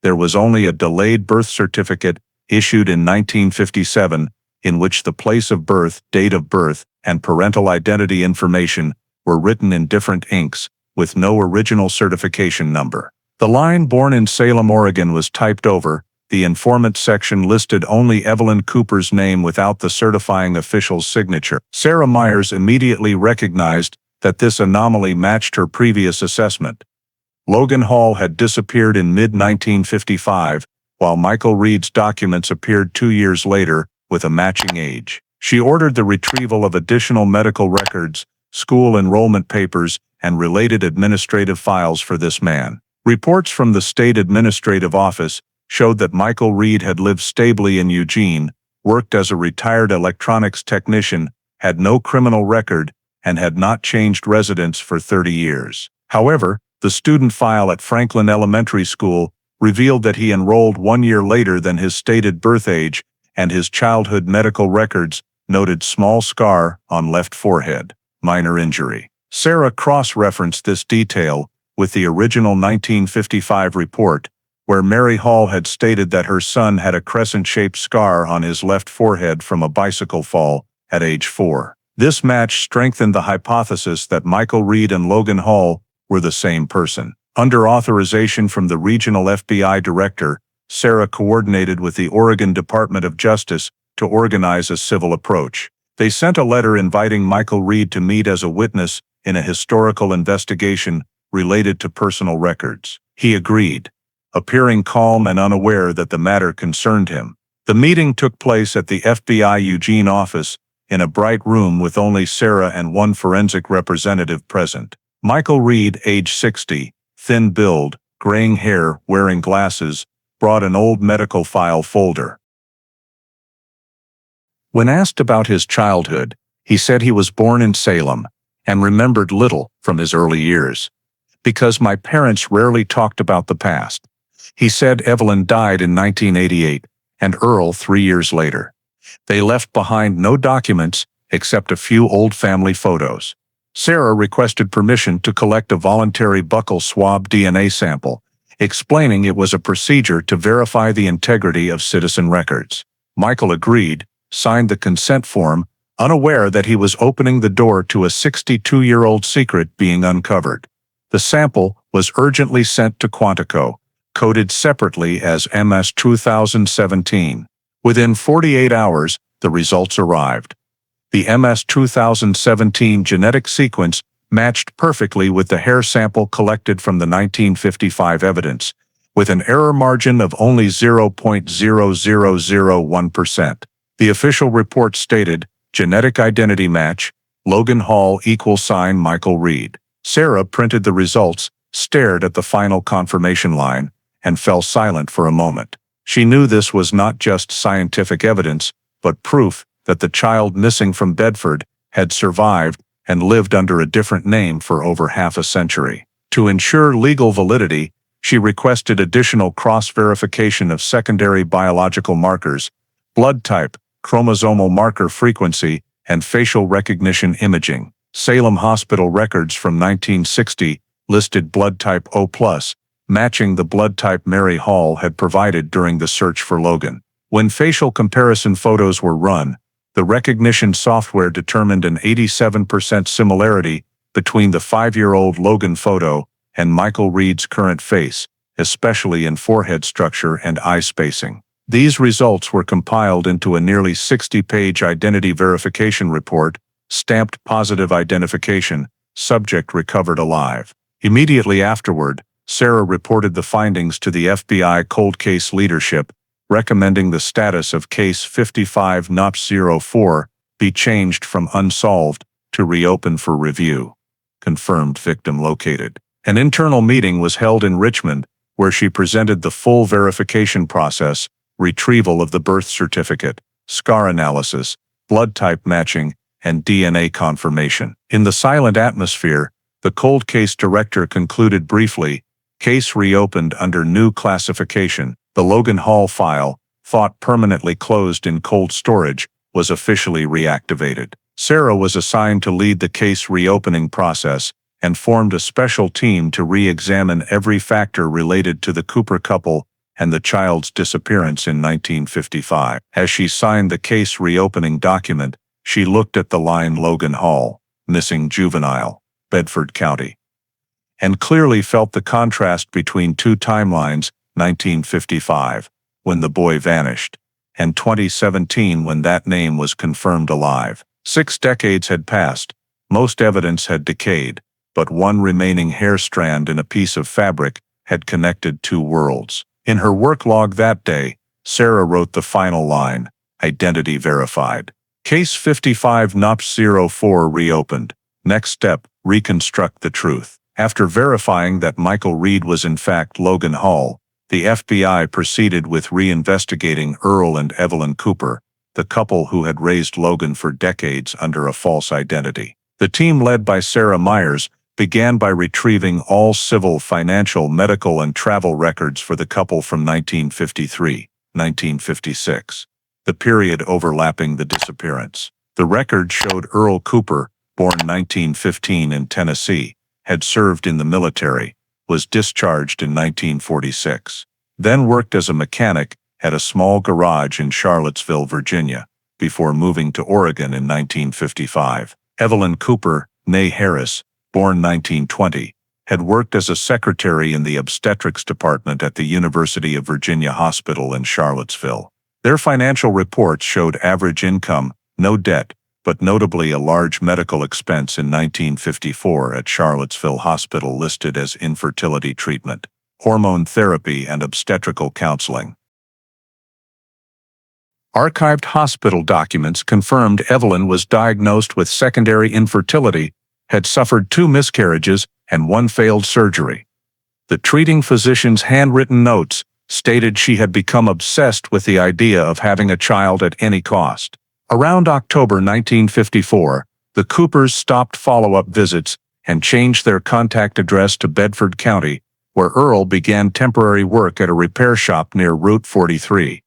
There was only a delayed birth certificate issued in 1957, in which the place of birth, date of birth, and parental identity information were written in different inks, with no original certification number. The line "born in Salem, Oregon" was typed over. The informant section listed only Evelyn Cooper's name without the certifying official's signature. Sarah Myers immediately recognized that this anomaly matched her previous assessment. Logan Hall had disappeared in mid-1955, while Michael Reed's documents appeared 2 years later with a matching age. She ordered the retrieval of additional medical records, school enrollment papers, and related administrative files for this man. Reports from the state administrative office showed that Michael Reed had lived stably in Eugene, worked as a retired electronics technician, had no criminal record, and had not changed residence for 30 years. However, the student file at Franklin Elementary School revealed that he enrolled 1 year later than his stated birth age, and his childhood medical records noted small scar on left forehead, minor injury. Sarah cross-referenced this detail with the original 1955 report, where Mary Hall had stated that her son had a crescent-shaped scar on his left forehead from a bicycle fall at age 4. This match strengthened the hypothesis that Michael Reed and Logan Hall were the same person. Under authorization from the regional FBI director, Sarah coordinated with the Oregon Department of Justice to organize a civil approach. They sent a letter inviting Michael Reed to meet as a witness in a historical investigation related to personal records. He agreed, appearing calm and unaware that the matter concerned him. The meeting took place at the FBI Eugene office, in a bright room with only Sarah and one forensic representative present. Michael Reed, age 60, thin build, graying hair, wearing glasses, brought an old medical file folder. When asked about his childhood, he said he was born in Salem and remembered little from his early years. Because my parents rarely talked about the past. He said Evelyn died in 1988 and Earl 3 years later. They left behind no documents except a few old family photos. Sarah requested permission to collect a voluntary buccal swab DNA sample, explaining it was a procedure to verify the integrity of citizen records. Michael agreed, signed the consent form, unaware that he was opening the door to a 62-year-old secret being uncovered. The sample was urgently sent to Quantico, coded separately as MS 2017. Within 48 hours, the results arrived. The MS 2017 genetic sequence matched perfectly with the hair sample collected from the 1955 evidence, with an error margin of only 0.0001%. The official report stated, genetic identity match, Logan Hall =, Michael Reed. Sarah printed the results, stared at the final confirmation line, and fell silent for a moment. She knew this was not just scientific evidence, but proof that the child missing from Bedford had survived and lived under a different name for over half a century. To ensure legal validity, she requested additional cross-verification of secondary biological markers, blood type, chromosomal marker frequency, and facial recognition imaging. Salem Hospital records from 1960 listed blood type O+, matching the blood type Mary Hall had provided during the search for Logan. When facial comparison photos were run, the recognition software determined an 87% similarity between the 5-year-old Logan photo and Michael Reed's current face, especially in forehead structure and eye spacing. These results were compiled into a nearly 60-page identity verification report, stamped positive identification, subject recovered alive. Immediately afterward, Sarah reported the findings to the FBI cold case leadership, recommending the status of case 55-04 be changed from unsolved to reopen for review. Confirmed victim located. An internal meeting was held in Richmond, where she presented the full verification process, retrieval of the birth certificate, scar analysis, blood type matching, and DNA confirmation. In the silent atmosphere, the cold case director concluded briefly, case reopened under new classification. The Logan Hall file, thought permanently closed in cold storage, was officially reactivated. Sarah was assigned to lead the case reopening process and formed a special team to re-examine every factor related to the Cooper couple and the child's disappearance in 1955. As she signed the case reopening document, she looked at the line Logan Hall, missing juvenile, Bedford County, and clearly felt the contrast between two timelines, 1955, when the boy vanished, and 2017 when that name was confirmed alive. 6 decades had passed, most evidence had decayed, but one remaining hair strand in a piece of fabric had connected two worlds. In her work log that day, Sarah wrote the final line, identity verified. Case 55-04 reopened. Next step, reconstruct the truth. After verifying that Michael Reed was in fact Logan Hall, the FBI proceeded with re-investigating Earl and Evelyn Cooper, the couple who had raised Logan for decades under a false identity. The team led by Sarah Myers began by retrieving all civil, financial, medical, and travel records for the couple from 1953-1956, the period overlapping the disappearance. The record showed Earl Cooper, born 1915 in Tennessee, had served in the military, was discharged in 1946, then worked as a mechanic at a small garage in Charlottesville, Virginia, before moving to Oregon in 1955. Evelyn Cooper, née Harris, born 1920, had worked as a secretary in the obstetrics department at the University of Virginia Hospital in Charlottesville. Their financial reports showed average income, no debt, but notably a large medical expense in 1954 at Charlottesville Hospital listed as infertility treatment, hormone therapy, and obstetrical counseling. Archived hospital documents confirmed Evelyn was diagnosed with secondary infertility, had suffered 2 miscarriages, and 1 failed surgery. The treating physician's handwritten notes stated she had become obsessed with the idea of having a child at any cost. Around October 1954, the Coopers stopped follow-up visits and changed their contact address to Bedford County, where Earl began temporary work at a repair shop near Route 43,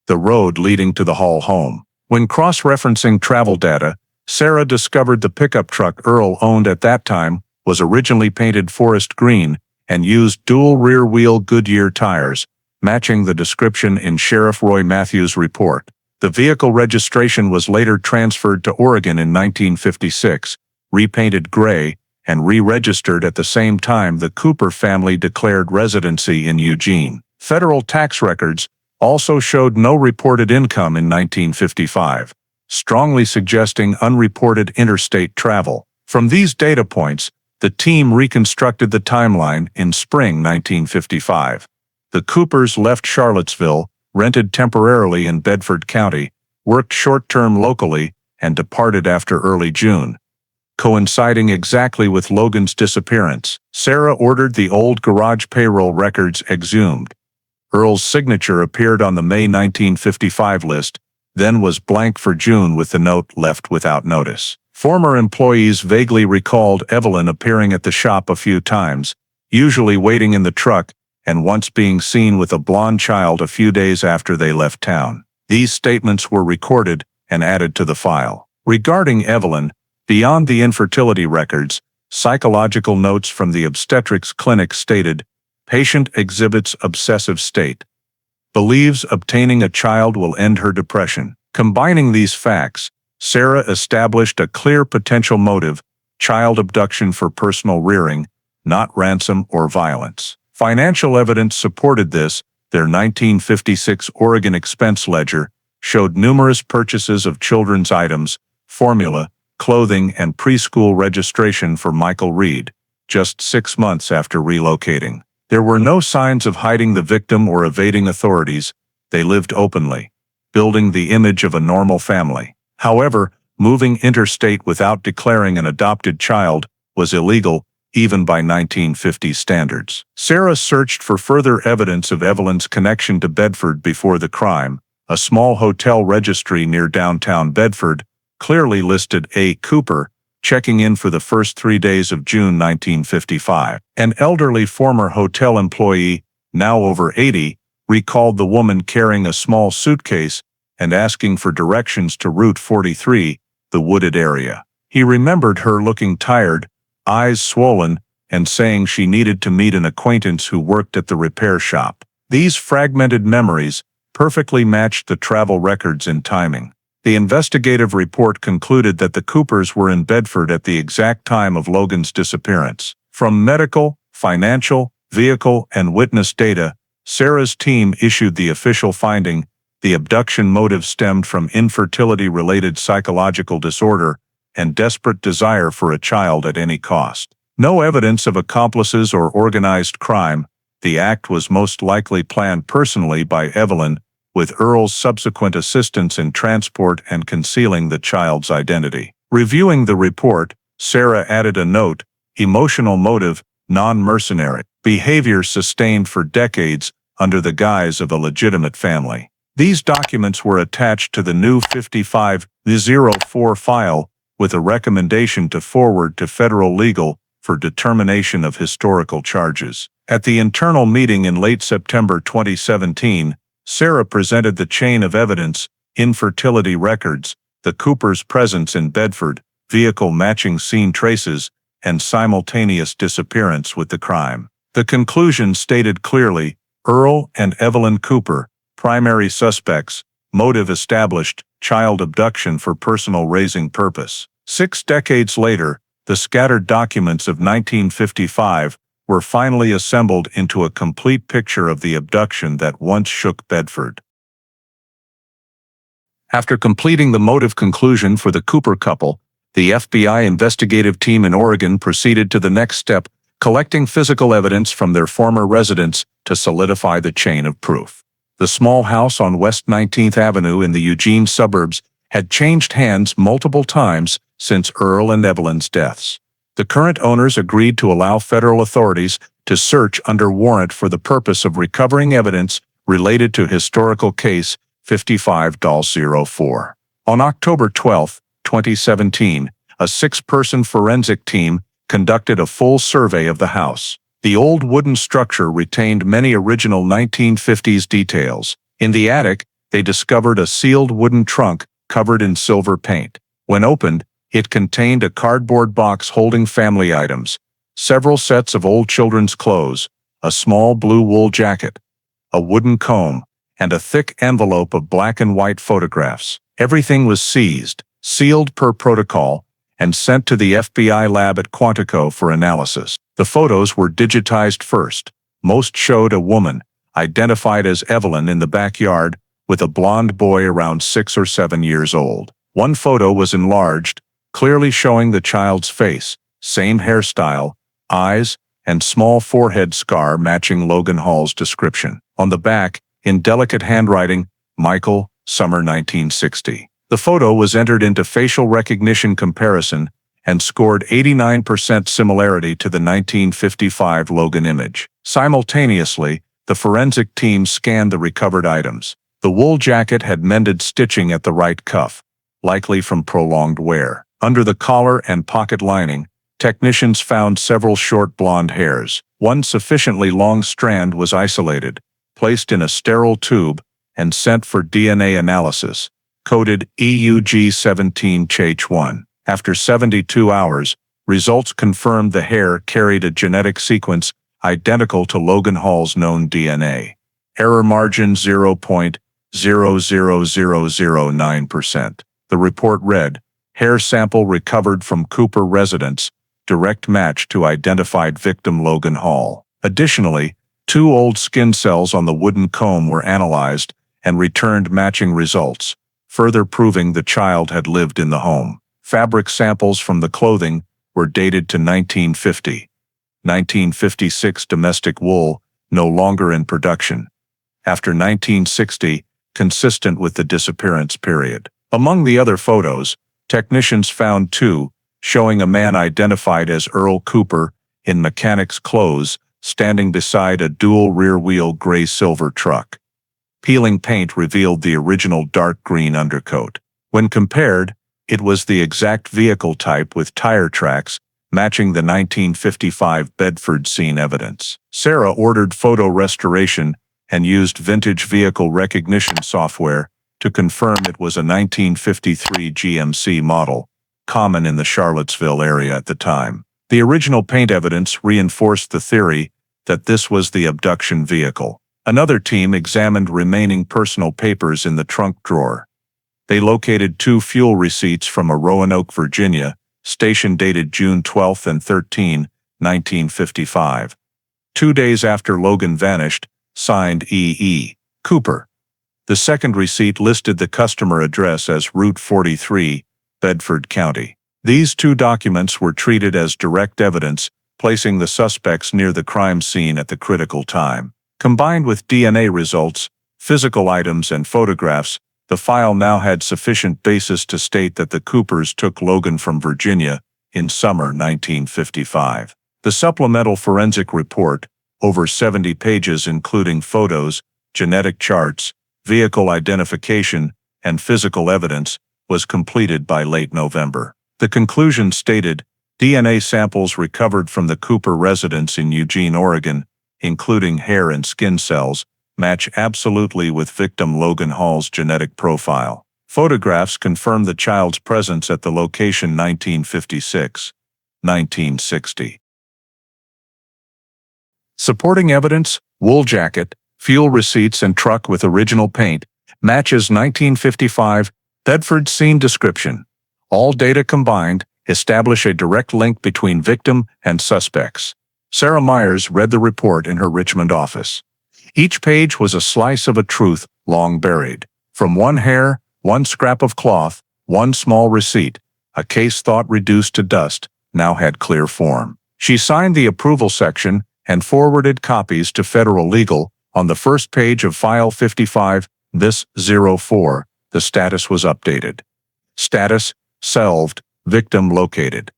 the road leading to the Hall home. When cross-referencing travel data, Sarah discovered the pickup truck Earl owned at that time was originally painted forest green and used dual rear-wheel Goodyear tires, matching the description in Sheriff Roy Matthews' report. The vehicle registration was later transferred to Oregon in 1956, repainted gray, and re-registered at the same time the Cooper family declared residency in Eugene. Federal tax records also showed no reported income in 1955, strongly suggesting unreported interstate travel. From these data points, the team reconstructed the timeline in spring 1955. The Coopers left Charlottesville, rented temporarily in Bedford County, worked short-term locally, and departed after early June. Coinciding exactly with Logan's disappearance, Sarah ordered the old garage payroll records exhumed. Earl's signature appeared on the May 1955 list, then was blank for June with the note left without notice. Former employees vaguely recalled Evelyn appearing at the shop a few times, usually waiting in the truck, and once being seen with a blonde child a few days after they left town. These statements were recorded and added to the file. Regarding Evelyn, beyond the infertility records, psychological notes from the obstetrics clinic stated, "Patient exhibits obsessive state. Believes obtaining a child will end her depression." Combining these facts, Sarah established a clear potential motive: child abduction for personal rearing, not ransom or violence. Financial evidence supported this. Their 1956 Oregon expense ledger showed numerous purchases of children's items, formula, clothing, and preschool registration for Michael Reed, just 6 months after relocating. There were no signs of hiding the victim or evading authorities. They lived openly, building the image of a normal family. However, moving interstate without declaring an adopted child was illegal, even by 1950 standards. Sarah searched for further evidence of Evelyn's connection to Bedford before the crime. A small hotel registry near downtown Bedford clearly listed A. Cooper, checking in for the first 3 days of June 1955. An elderly former hotel employee, now over 80, recalled the woman carrying a small suitcase and asking for directions to Route 43, the wooded area. He remembered her looking tired, eyes swollen, and saying she needed to meet an acquaintance who worked at the repair shop. These fragmented memories perfectly matched the travel records in timing. The investigative report concluded that the Coopers were in Bedford at the exact time of Logan's disappearance. From medical, financial, vehicle, and witness data, Sarah's team issued the official finding: the abduction motive stemmed from infertility-related psychological disorder and desperate desire for a child at any cost. No evidence of accomplices or organized crime. The act was most likely planned personally by Evelyn, with Earl's subsequent assistance in transport and concealing the child's identity. Reviewing the report, Sarah added a note: emotional motive, non-mercenary, behavior sustained for decades under the guise of a legitimate family. These documents were attached to the new 55-04 file, with a recommendation to forward to federal legal for determination of historical charges. At the internal meeting in late September 2017, Sarah presented the chain of evidence: infertility records, the Coopers' presence in Bedford, vehicle matching scene traces, and simultaneous disappearance with the crime. The conclusion stated clearly: Earl and Evelyn Cooper, primary suspects, motive established, child abduction for personal raising purpose. 6 decades later, the scattered documents of 1955 were finally assembled into a complete picture of the abduction that once shook Bedford. After completing the motive conclusion for the Cooper couple, the FBI investigative team in Oregon proceeded to the next step, collecting physical evidence from their former residence to solidify the chain of proof. The small house on West 19th Avenue in the Eugene suburbs had changed hands multiple times since Earl and Evelyn's deaths. The current owners agreed to allow federal authorities to search under warrant for the purpose of recovering evidence related to historical case 55-04. On October 12, 2017, a 6-person forensic team conducted a full survey of the house. The old wooden structure retained many original 1950s details. In the attic, they discovered a sealed wooden trunk covered in silver paint. When opened, it contained a cardboard box holding family items, several sets of old children's clothes, a small blue wool jacket, a wooden comb, and a thick envelope of black and white photographs. Everything was seized, sealed per protocol, and sent to the FBI lab at Quantico for analysis. The photos were digitized first. Most showed a woman, identified as Evelyn, in the backyard, with a blonde boy around 6 or 7 years old. One photo was enlarged, clearly showing the child's face, same hairstyle, eyes, and small forehead scar matching Logan Hall's description. On the back, in delicate handwriting, Michael, summer 1960. The photo was entered into facial recognition comparison and scored 89% similarity to the 1955 Logan image. Simultaneously, the forensic team scanned the recovered items. The wool jacket had mended stitching at the right cuff, likely from prolonged wear. Under the collar and pocket lining, technicians found several short blonde hairs. One sufficiently long strand was isolated, placed in a sterile tube, and sent for DNA analysis, coded EUG17CH1. After 72 hours, results confirmed the hair carried a genetic sequence identical to Logan Hall's known DNA. Error margin 0.00009%. The report read, hair sample recovered from Cooper residence, direct match to identified victim Logan Hall. Additionally, 2 old skin cells on the wooden comb were analyzed and returned matching results, further proving the child had lived in the home. Fabric samples from the clothing were dated to 1950. 1956 domestic wool, no longer in production. After 1960, consistent with the disappearance period. Among the other photos, technicians found 2, showing a man identified as Earl Cooper, in mechanic's clothes, standing beside a dual rear-wheel gray-silver truck. Peeling paint revealed the original dark green undercoat. When compared, it was the exact vehicle type with tire tracks, matching the 1955 Bedford scene evidence. Sarah ordered photo restoration and used vintage vehicle recognition software to confirm it was a 1953 GMC model, common in the Charlottesville area at the time. The original paint evidence reinforced the theory that this was the abduction vehicle. Another team examined remaining personal papers in the trunk drawer. They located 2 fuel receipts from a Roanoke, Virginia, station dated June 12 and 13, 1955. 2 days after Logan vanished, signed E.E. Cooper. The second receipt listed the customer address as Route 43, Bedford County. These 2 documents were treated as direct evidence, placing the suspects near the crime scene at the critical time. Combined with DNA results, physical items, and photographs, the file now had sufficient basis to state that the Coopers took Logan from Virginia in summer 1955. The supplemental forensic report, over 70 pages including photos, genetic charts, vehicle identification, and physical evidence, was completed by late November. The conclusion stated, DNA samples recovered from the Cooper residence in Eugene, Oregon, including hair and skin cells, match absolutely with victim Logan Hall's genetic profile. Photographs confirm the child's presence at the location 1956, 1960. Supporting evidence, wool jacket, fuel receipts, and truck with original paint, matches 1955 Bedford scene description. All data combined establish a direct link between victim and suspects. Sarah Myers read the report in her Richmond office. Each page was a slice of a truth long buried. From one hair, one scrap of cloth, one small receipt, a case thought reduced to dust now had clear form. She signed the approval section and forwarded copies to federal legal, On the first page of File 55, this 04, the status was updated. Status: solved, victim located.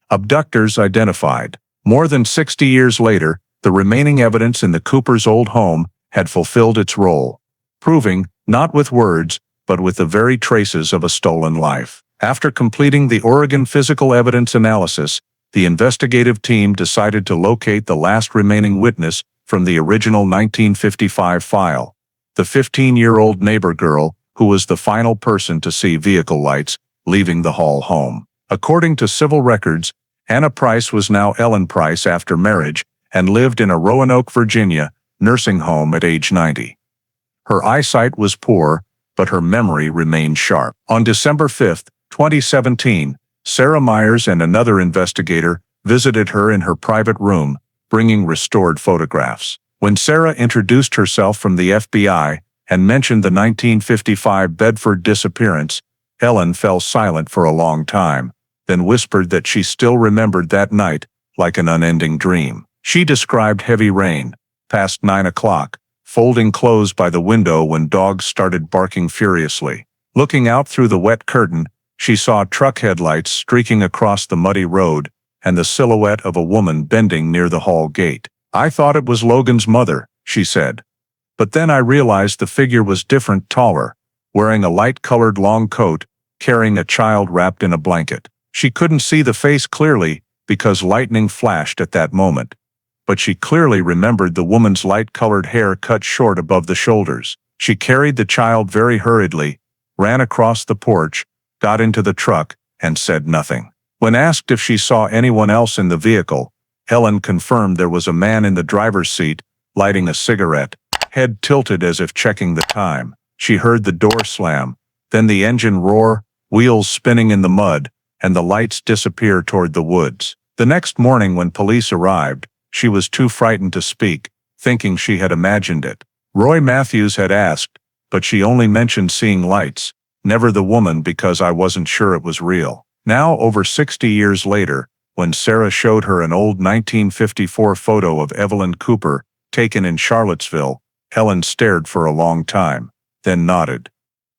Abductors identified. More than 60 years later, the remaining evidence in the Coopers' old home had fulfilled its role, proving, not with words, but with the very traces of a stolen life. After completing the Oregon physical evidence analysis, the investigative team decided to locate the last remaining witness from the original 1955 file, the 15-year-old neighbor girl who was the final person to see vehicle lights leaving the Hall home. According to civil records, Anna Price was now Ellen Price after marriage and lived in a Roanoke, Virginia, nursing home at age 90. Her eyesight was poor, but her memory remained sharp. On December 5, 2017, Sarah Myers and another investigator visited her in her private room, bringing restored photographs. When Sarah introduced herself from the FBI and mentioned the 1955 Bedford disappearance, Ellen fell silent for a long time, then whispered that she still remembered that night like an unending dream. She described heavy rain, past 9 o'clock, folding clothes by the window when dogs started barking furiously. Looking out through the wet curtain, she saw truck headlights streaking across the muddy road and the silhouette of a woman bending near the hall gate. "I thought it was Logan's mother," she said. "But then I realized the figure was different, taller, wearing a light-colored long coat, carrying a child wrapped in a blanket." She couldn't see the face clearly because lightning flashed at that moment, but she clearly remembered the woman's light-colored hair cut short above the shoulders. She carried the child very hurriedly, ran across the porch, got into the truck, and said nothing. When asked if she saw anyone else in the vehicle, Ellen confirmed there was a man in the driver's seat, lighting a cigarette, head tilted as if checking the time. She heard the door slam, then the engine roar, wheels spinning in the mud, and the lights disappear toward the woods. The next morning when police arrived, she was too frightened to speak, thinking she had imagined it. Roy Matthews had asked, but she only mentioned seeing lights, never the woman, because I wasn't sure it was real. Now, over 60 years later, when Sarah showed her an old 1954 photo of Evelyn Cooper, taken in Charlottesville, Ellen stared for a long time, then nodded.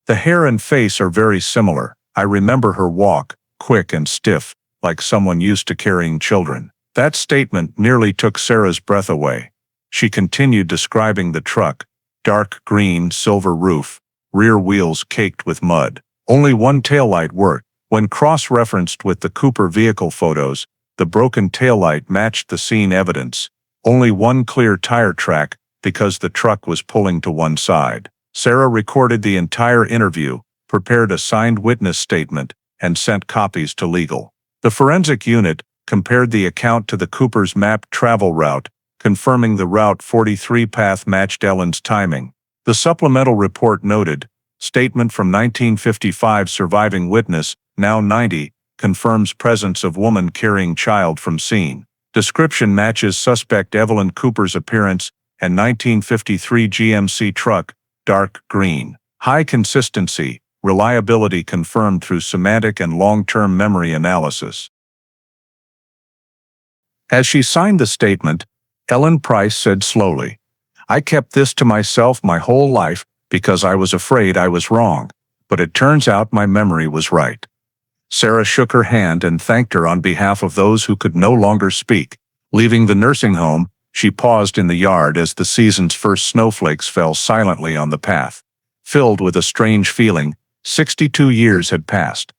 "The hair and face are very similar. I remember her walk, quick and stiff, like someone used to carrying children." That statement nearly took Sarah's breath away. She continued describing the truck: dark green, silver roof, rear wheels caked with mud. Only one taillight worked. When cross-referenced with the Cooper vehicle photos, the broken taillight matched the scene evidence. Only one clear tire track, because the truck was pulling to one side. Sarah recorded the entire interview, prepared a signed witness statement, and sent copies to legal. The forensic unit compared the account to the Cooper's mapped travel route, confirming the Route 43 path matched Ellen's timing. The supplemental report noted, "Statement from 1955 surviving witness, now 90, confirms presence of woman carrying child from scene. Description matches suspect Evelyn Cooper's appearance and 1953 GMC truck, dark green. High consistency, reliability confirmed through semantic and long-term memory analysis." As she signed the statement, Ellen Price said slowly, "I kept this to myself my whole life because I was afraid I was wrong, but it turns out my memory was right." Sarah shook her hand and thanked her on behalf of those who could no longer speak. Leaving the nursing home, she paused in the yard as the season's first snowflakes fell silently on the path. Filled with a strange feeling, 62 years had passed.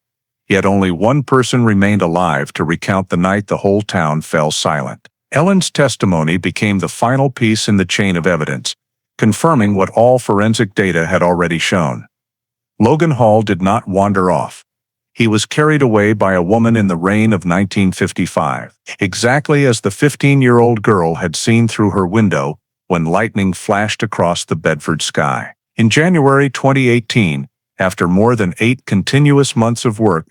Yet only one person remained alive to recount the night the whole town fell silent. Ellen's testimony became the final piece in the chain of evidence, confirming what all forensic data had already shown. Logan Hall did not wander off. He was carried away by a woman in the rain of 1955, exactly as the 15-year-old girl had seen through her window when lightning flashed across the Bedford sky. In January 2018, after more than 8 continuous months of work,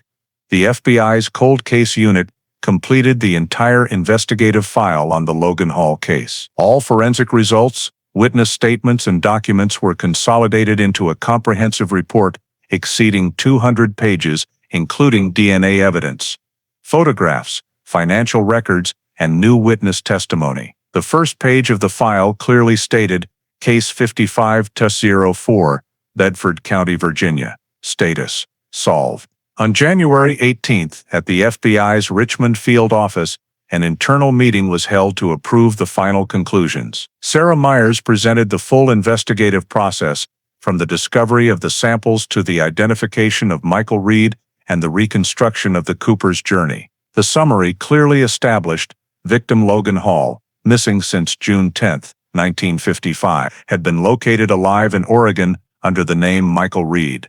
the FBI's cold case unit completed the entire investigative file on the Logan Hall case. All forensic results, witness statements, and documents were consolidated into a comprehensive report exceeding 200 pages, including DNA evidence, photographs, financial records, and new witness testimony. The first page of the file clearly stated, Case 55-04, Bedford County, Virginia. Status: solved. On January 18th, at the FBI's Richmond field office, an internal meeting was held to approve the final conclusions. Sarah Myers presented the full investigative process, from the discovery of the samples to the identification of Michael Reed and the reconstruction of the Cooper's journey. The summary clearly established victim Logan Hall, missing since June 10, 1955, had been located alive in Oregon under the name Michael Reed.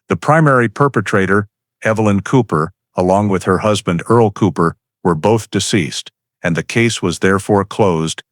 The primary perpetrator, Evelyn Cooper, along with her husband Earl Cooper, were both deceased, and the case was therefore closed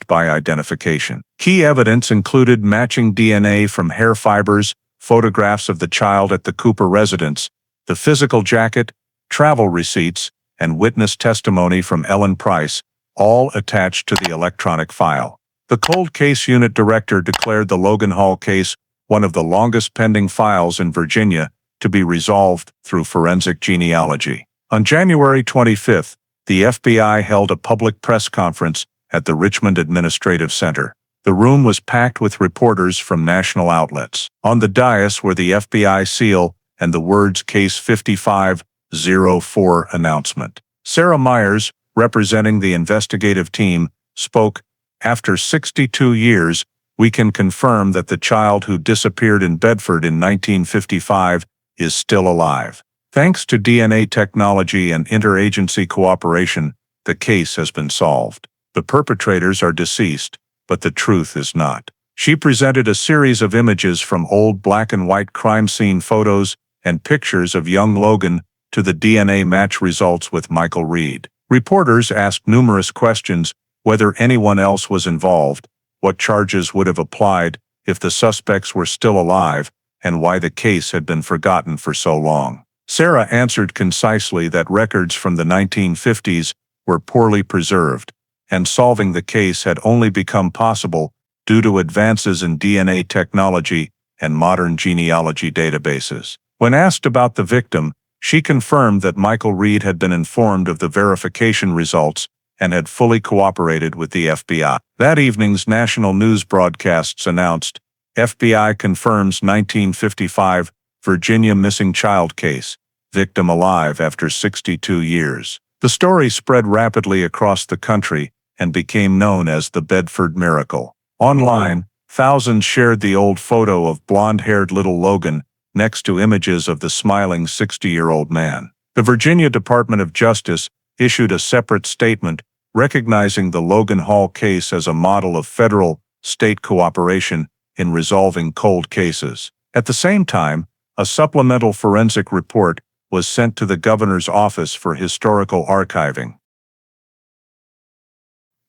by identification. Key evidence included matching DNA from hair fibers, photographs of the child at the Cooper residence, the physical jacket, travel receipts, and witness testimony from Ellen Price, all attached to the electronic file. The Cold Case Unit Director declared the Logan Hall case one of the longest pending files in Virginia to be resolved through forensic genealogy. On January 25th, the FBI held a public press conference at the Richmond Administrative Center. The room was packed with reporters from national outlets. On the dais were the FBI seal and the words Case 55-04 announcement. Sarah Myers, representing the investigative team, spoke, "After 62 years, we can confirm that the child who disappeared in Bedford in 1955 is still alive. Thanks to DNA technology and interagency cooperation, the case has been solved. The perpetrators are deceased, but the truth is not." She presented a series of images from old black and white crime scene photos and pictures of young Logan to the DNA match results with Michael Reed. Reporters asked numerous questions: whether anyone else was involved, what charges would have applied if the suspects were still alive, and why the case had been forgotten for so long. Sarah answered concisely that records from the 1950s were poorly preserved, and solving the case had only become possible due to advances in DNA technology and modern genealogy databases. When asked about the victim, she confirmed that Michael Reed had been informed of the verification results and had fully cooperated with the FBI. That evening's national news broadcasts announced, "FBI confirms 1955 Virginia missing child case, victim alive after 62 years." The story spread rapidly across the country and became known as the Bedford Miracle. Online, thousands shared the old photo of blonde-haired little Logan next to images of the smiling 60-year-old man. The Virginia Department of Justice issued a separate statement recognizing the Logan Hall case as a model of federal-state cooperation in resolving cold cases. At the same time, a supplemental forensic report was sent to the governor's office for historical archiving.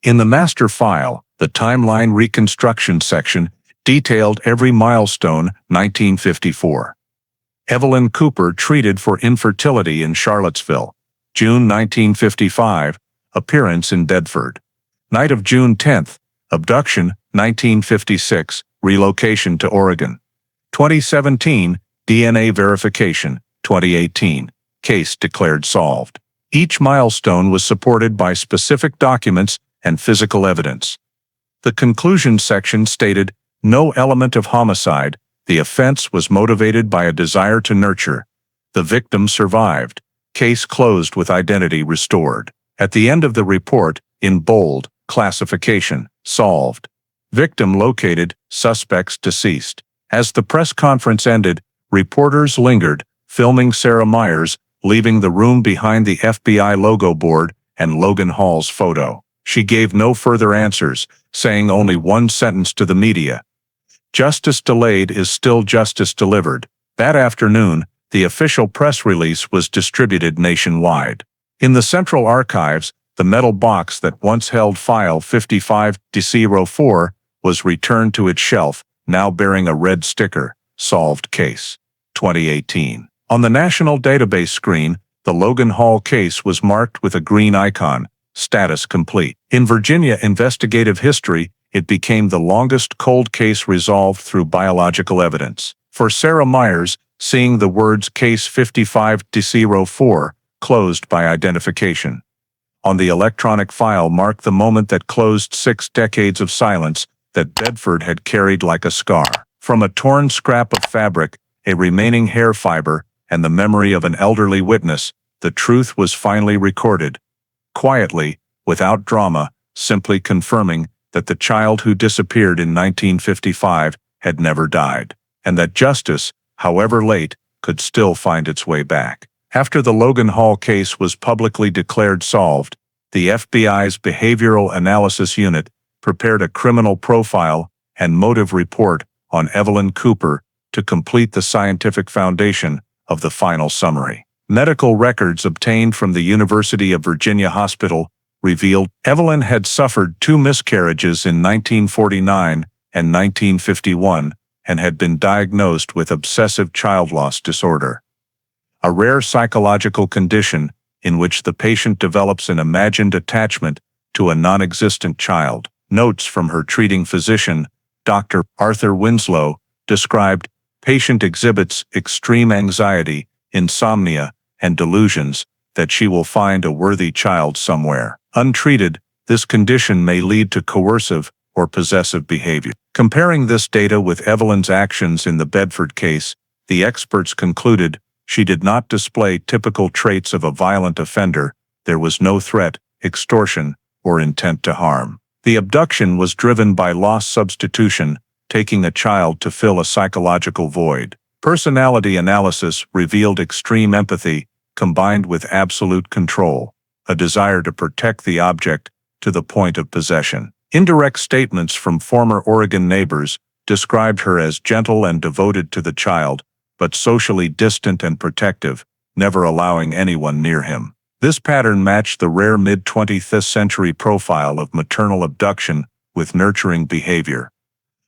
In the master file, the timeline reconstruction section detailed every milestone. 1954. Evelyn Cooper treated for infertility in Charlottesville. June 1955. Appearance in Bedford. Night of June 10th. Abduction. 1956. Relocation to Oregon. 2017. DNA verification. 2018. Case declared solved. Each milestone was supported by specific documents and physical evidence. The conclusion section stated, "No element of homicide. The offense was motivated by a desire to nurture. The victim survived. Case closed with identity restored." At the end of the report, in bold, classification, solved. Victim located, suspects deceased. As the press conference ended, reporters lingered, filming Sarah Myers, leaving the room behind the FBI logo board and Logan Hall's photo. She gave no further answers, saying only one sentence to the media: "Justice delayed is still justice delivered." That afternoon, the official press release was distributed nationwide. In the Central Archives, the metal box that once held file 55-04 was returned to its shelf, now bearing a red sticker, "Solved Case, 2018." On the national database screen, the Logan Hall case was marked with a green icon, "Status complete." In Virginia investigative history, it became the longest cold case resolved through biological evidence. For Sarah Myers, seeing the words Case 55-04 closed by identification on the electronic file marked the moment that closed 6 decades of silence, that Bedford had carried like a scar. From a torn scrap of fabric, a remaining hair fiber, and the memory of an elderly witness, the truth was finally recorded. Quietly, without drama, simply confirming that the child who disappeared in 1955 had never died, and that justice, however late, could still find its way back. After the Logan Hall case was publicly declared solved, the FBI's Behavioral Analysis Unit prepared a criminal profile and motive report on Evelyn Cooper to complete the scientific foundation of the final summary. Medical records obtained from the University of Virginia Hospital revealed Evelyn had suffered 2 miscarriages in 1949 and 1951 and had been diagnosed with obsessive child loss disorder, a rare psychological condition in which the patient develops an imagined attachment to a non-existent child. Notes from her treating physician, Dr. Arthur Winslow, described, patient exhibits extreme anxiety, insomnia, and delusions that she will find a worthy child somewhere. Untreated, this condition may lead to coercive or possessive behavior. Comparing this data with Evelyn's actions in the Bedford case, the experts concluded she did not display typical traits of a violent offender. There was no threat, extortion, or intent to harm. The abduction was driven by loss substitution, taking a child to fill a psychological void. Personality analysis revealed extreme empathy, combined with absolute control, a desire to protect the object to the point of possession. Indirect statements from former Oregon neighbors described her as gentle and devoted to the child, but socially distant and protective, never allowing anyone near him. This pattern matched the rare mid-20th century profile of maternal abduction with nurturing behavior,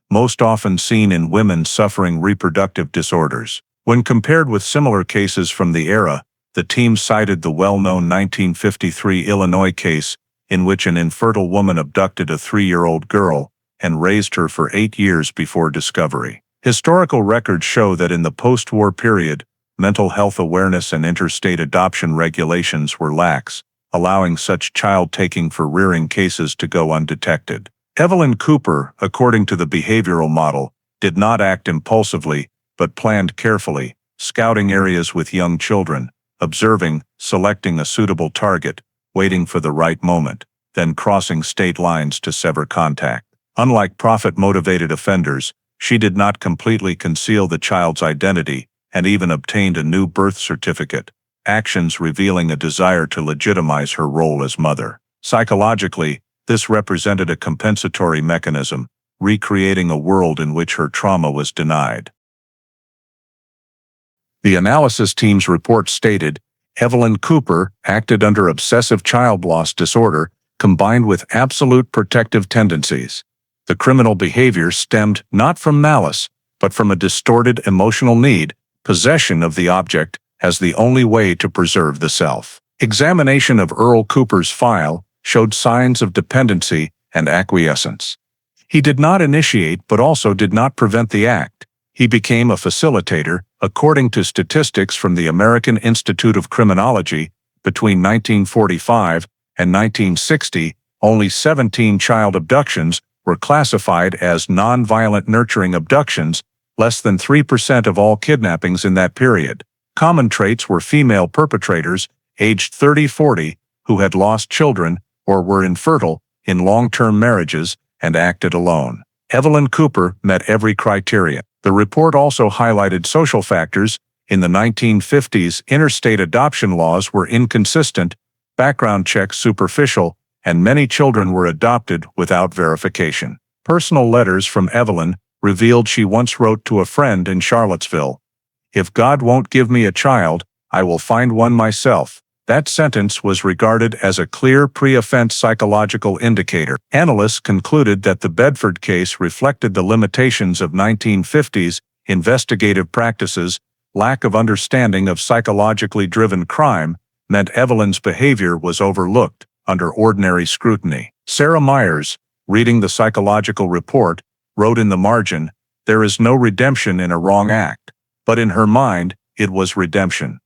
most often seen in women suffering reproductive disorders. When compared with similar cases from the era, the team cited the well-known 1953 Illinois case, in which an infertile woman abducted a 3-year-old girl and raised her for 8 years before discovery. Historical records show that in the post-war period, mental health awareness and interstate adoption regulations were lax, allowing such child-taking for rearing cases to go undetected. Evelyn Cooper, according to the behavioral model, did not act impulsively, but planned carefully, scouting areas with young children, observing, selecting a suitable target, waiting for the right moment, then crossing state lines to sever contact. Unlike profit-motivated offenders, she did not completely conceal the child's identity and even obtained a new birth certificate, actions revealing a desire to legitimize her role as mother. Psychologically, this represented a compensatory mechanism, recreating a world in which her trauma was denied. The analysis team's report stated, Evelyn Cooper acted under obsessive child loss disorder combined with absolute protective tendencies. The criminal behavior stemmed not from malice, but from a distorted emotional need, possession of the object as the only way to preserve the self. Examination of Earl Cooper's file showed signs of dependency and acquiescence. He did not initiate but also did not prevent the act. He became a facilitator. According to statistics from the American Institute of Criminology, between 1945 and 1960, only 17 child abductions were classified as non-violent nurturing abductions, less than 3% of all kidnappings in that period. Common traits were female perpetrators, aged 30-40, who had lost children or were infertile in long-term marriages and acted alone. Evelyn Cooper met every criteria. The report also highlighted social factors. In the 1950s, interstate adoption laws were inconsistent, background checks superficial, and many children were adopted without verification. Personal letters from Evelyn revealed she once wrote to a friend in Charlottesville, "If God won't give me a child, I will find one myself." That sentence was regarded as a clear pre-offense psychological indicator. Analysts concluded that the Bedford case reflected the limitations of 1950s investigative practices. Lack of understanding of psychologically driven crime meant Evelyn's behavior was overlooked under ordinary scrutiny. Sarah Myers, reading the psychological report, wrote in the margin, "There is no redemption in a wrong act," but in her mind, it was redemption.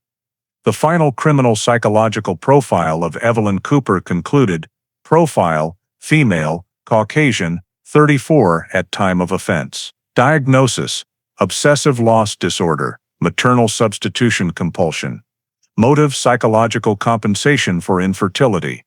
The final criminal psychological profile of Evelyn Cooper concluded, profile, female, Caucasian, 34 at time of offense. Diagnosis: obsessive loss disorder, maternal substitution compulsion. Motive: psychological compensation for infertility.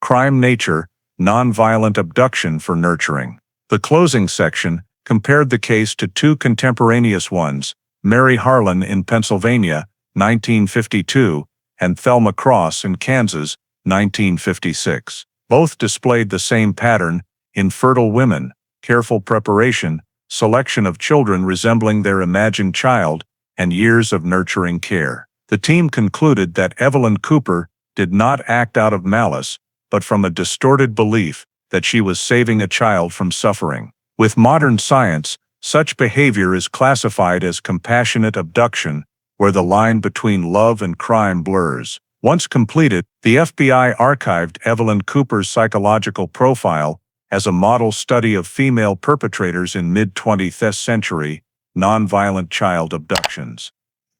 Crime nature: nonviolent abduction for nurturing. The closing section compared the case to two contemporaneous ones, Mary Harlan in Pennsylvania, 1952, and Thelma Cross in Kansas, 1956. Both displayed the same pattern: infertile women, careful preparation, selection of children resembling their imagined child, and years of nurturing care. The team concluded that Evelyn Cooper did not act out of malice, but from a distorted belief that she was saving a child from suffering. With modern science, such behavior is classified as compassionate abduction, where the line between love and crime blurs. Once completed, the FBI archived Evelyn Cooper's psychological profile as a model study of female perpetrators in mid-20th century nonviolent child abductions.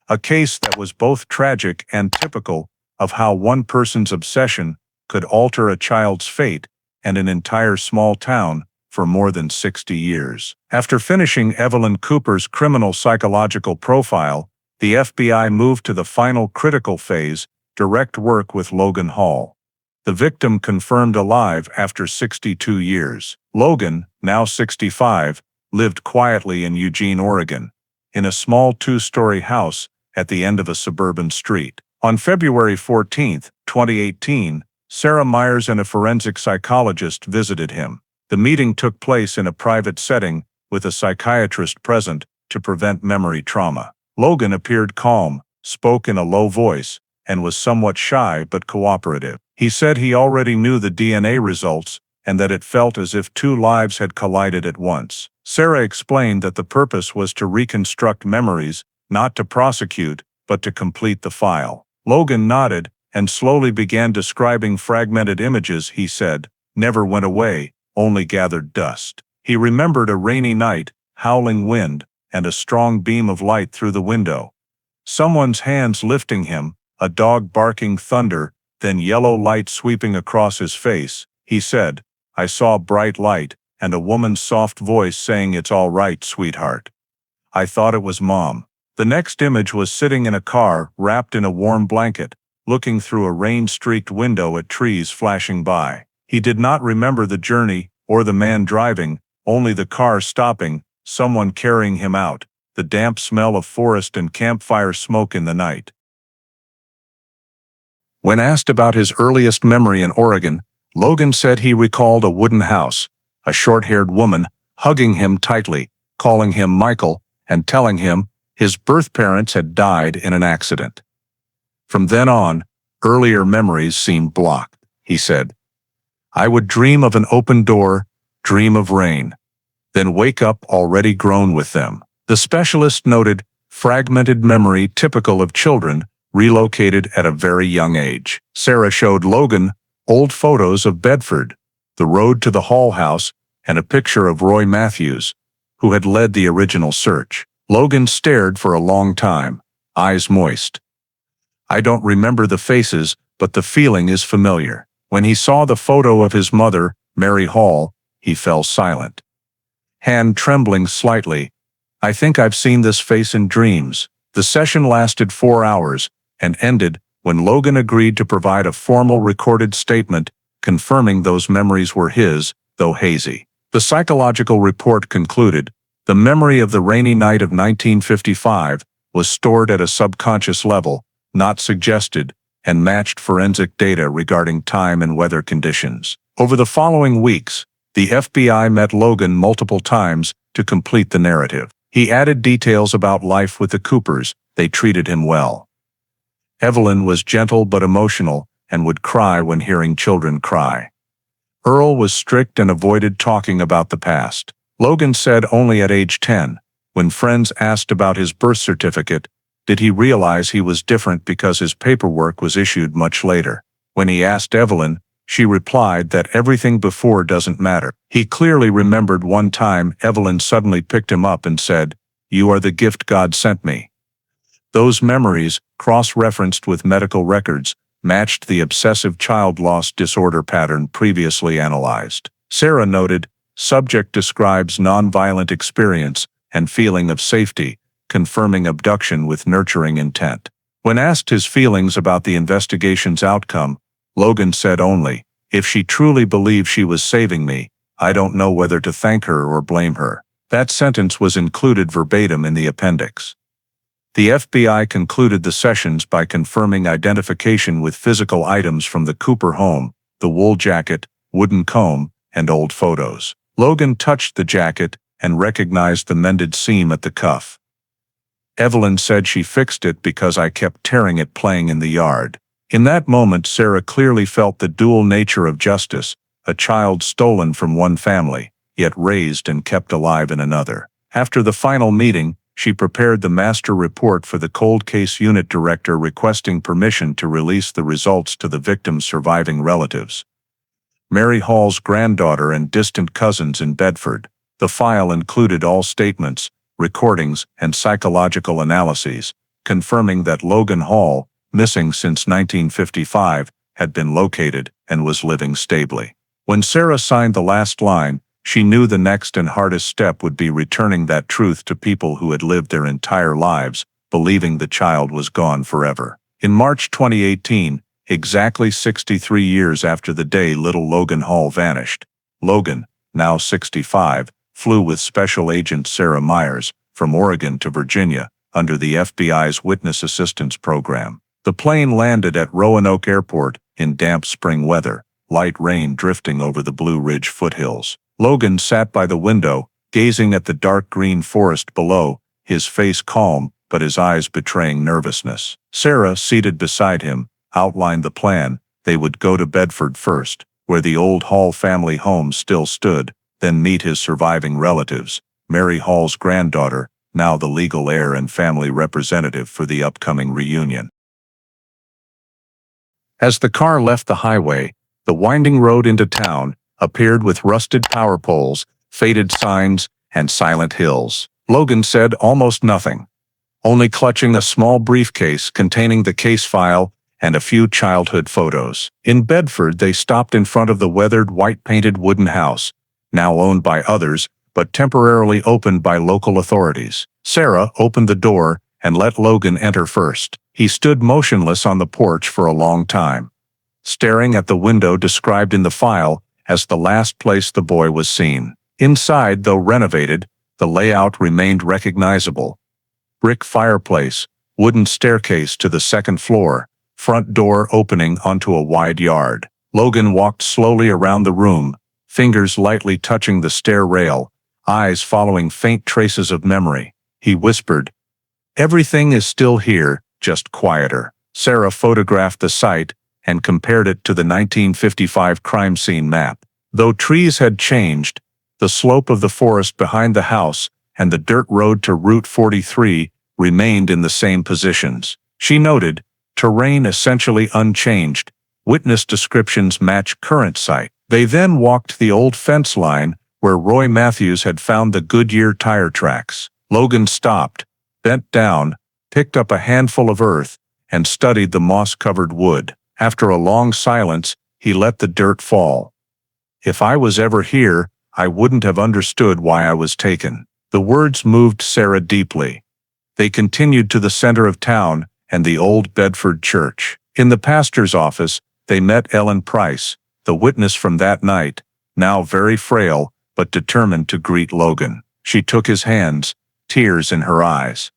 A case that was both tragic and typical of how one person's obsession could alter a child's fate and an entire small town for more than 60 years. After finishing Evelyn Cooper's criminal psychological profile, the FBI moved to the final critical phase: direct work with Logan Hall. The victim confirmed alive after 62 years. Logan, now 65, lived quietly in Eugene, Oregon, in a small two-story house at the end of a suburban street. On February 14, 2018, Sarah Myers and a forensic psychologist visited him. The meeting took place in a private setting with a psychiatrist present to prevent memory trauma. Logan appeared calm, spoke in a low voice, and was somewhat shy but cooperative. He said he already knew the DNA results and that it felt as if two lives had collided at once. Sarah explained that the purpose was to reconstruct memories, not to prosecute, but to complete the file. Logan nodded and slowly began describing fragmented images. He said, "Never went away, only gathered dust." He remembered a rainy night, howling wind, and a strong beam of light through the window. Someone's hands lifting him, a dog barking thunder, then yellow light sweeping across his face. He said, "I saw bright light, and a woman's soft voice saying, 'It's all right, sweetheart.' I thought it was Mom." The next image was sitting in a car, wrapped in a warm blanket, looking through a rain-streaked window at trees flashing by. He did not remember the journey, or the man driving, only the car stopping, someone carrying him out, the damp smell of forest and campfire smoke in the night. When asked about his earliest memory in Oregon, Logan said he recalled a wooden house, a short-haired woman hugging him tightly, calling him Michael, and telling him his birth parents had died in an accident. From then on, earlier memories seemed blocked. He said, "I would dream of an open door, dream of rain, then wake up already grown with them." The specialist noted fragmented memory typical of children relocated at a very young age. Sarah showed Logan old photos of Bedford, the road to the Hall house, and a picture of Roy Matthews, who had led the original search. Logan stared for a long time, eyes moist. "I don't remember the faces, but the feeling is familiar." When he saw the photo of his mother, Mary Hall, he fell silent. Hand trembling slightly, "I think I've seen this face in dreams." The session lasted 4 hours and ended when Logan agreed to provide a formal recorded statement confirming those memories were his, though hazy. The psychological report concluded, the memory of the rainy night of 1955 was stored at a subconscious level, not suggested, and matched forensic data regarding time and weather conditions. Over the following weeks, the FBI met Logan multiple times to complete the narrative. He added details about life with the Coopers. They treated him well. Evelyn was gentle but emotional and would cry when hearing children cry. Earl was strict and avoided talking about the past. Logan said only at age 10, when friends asked about his birth certificate, did he realize he was different because his paperwork was issued much later. When he asked Evelyn, she replied that everything before doesn't matter. He clearly remembered one time Evelyn suddenly picked him up and said, "You are the gift God sent me." Those memories, cross-referenced with medical records, matched the obsessive child loss disorder pattern previously analyzed. Sarah noted, Subject describes nonviolent experience and feeling of safety, confirming abduction with nurturing intent. When asked his feelings about the investigation's outcome, Logan said only, "If she truly believed she was saving me, I don't know whether to thank her or blame her." That sentence was included verbatim in the appendix. The FBI concluded the sessions by confirming identification with physical items from the Cooper home: the wool jacket, wooden comb, and old photos. Logan touched the jacket and recognized the mended seam at the cuff. Evelyn said she fixed it because I kept tearing it playing in the yard. In that moment, Sarah clearly felt the dual nature of justice: a child stolen from one family, yet raised and kept alive in another. After the final meeting, she prepared the master report for the cold case unit director, requesting permission to release the results to the victim's surviving relatives, Mary Hall's granddaughter and distant cousins in Bedford. The file included all statements, recordings, and psychological analyses, confirming that Logan Hall, missing since 1955, had been located and was living stably. When Sarah signed the last line, she knew the next and hardest step would be returning that truth to people who had lived their entire lives, believing the child was gone forever. In March 2018, exactly 63 years after the day little Logan Hall vanished, Logan, now 65, flew with Special Agent Sarah Myers from Oregon to Virginia under the FBI's Witness Assistance Program. The plane landed at Roanoke Airport in damp spring weather, light rain drifting over the Blue Ridge foothills. Logan sat by the window, gazing at the dark green forest below, his face calm but his eyes betraying nervousness. Sarah, seated beside him, outlined the plan. They would go to Bedford first, where the old Hall family home still stood, then meet his surviving relatives, Mary Hall's granddaughter, now the legal heir and family representative for the upcoming reunion. As the car left the highway, the winding road into town appeared with rusted power poles, faded signs, and silent hills. Logan said almost nothing, only clutching a small briefcase containing the case file and a few childhood photos. In Bedford, they stopped in front of the weathered white-painted wooden house, now owned by others, but temporarily opened by local authorities. Sarah opened the door and let Logan enter first. He stood motionless on the porch for a long time, staring at the window described in the file as the last place the boy was seen. Inside, though renovated, the layout remained recognizable: brick fireplace, wooden staircase to the second floor, front door opening onto a wide yard. Logan walked slowly around the room, fingers lightly touching the stair rail, eyes following faint traces of memory. He whispered, "Everything is still here, just quieter." Sarah photographed the site and compared it to the 1955 crime scene map. Though trees had changed, the slope of the forest behind the house and the dirt road to Route 43 remained in the same positions. She noted, terrain essentially unchanged, witness descriptions match current site. They then walked the old fence line where Roy Matthews had found the Goodyear tire tracks. Logan stopped, bent down, picked up a handful of earth, and studied the moss-covered wood. After a long silence, he let the dirt fall. "If I was ever here, I wouldn't have understood why I was taken." The words moved Sarah deeply. They continued to the center of town and the old Bedford church. In the pastor's office, they met Ellen Price, the witness from that night, now very frail but determined to greet Logan. She took his hands, tears in her eyes.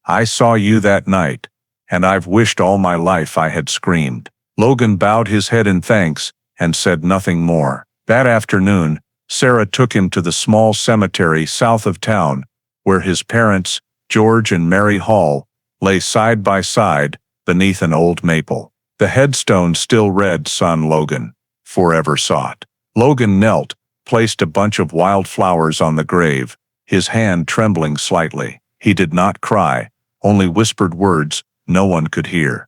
"I saw you that night, and I've wished all my life I had screamed." Logan bowed his head in thanks and said nothing more. That afternoon, Sarah took him to the small cemetery south of town, where his parents, George and Mary Hall, lay side by side beneath an old maple. The headstone still read, "Son Logan, forever sought." Logan knelt, placed a bunch of wildflowers on the grave, his hand trembling slightly. He did not cry, only whispered words no one could hear.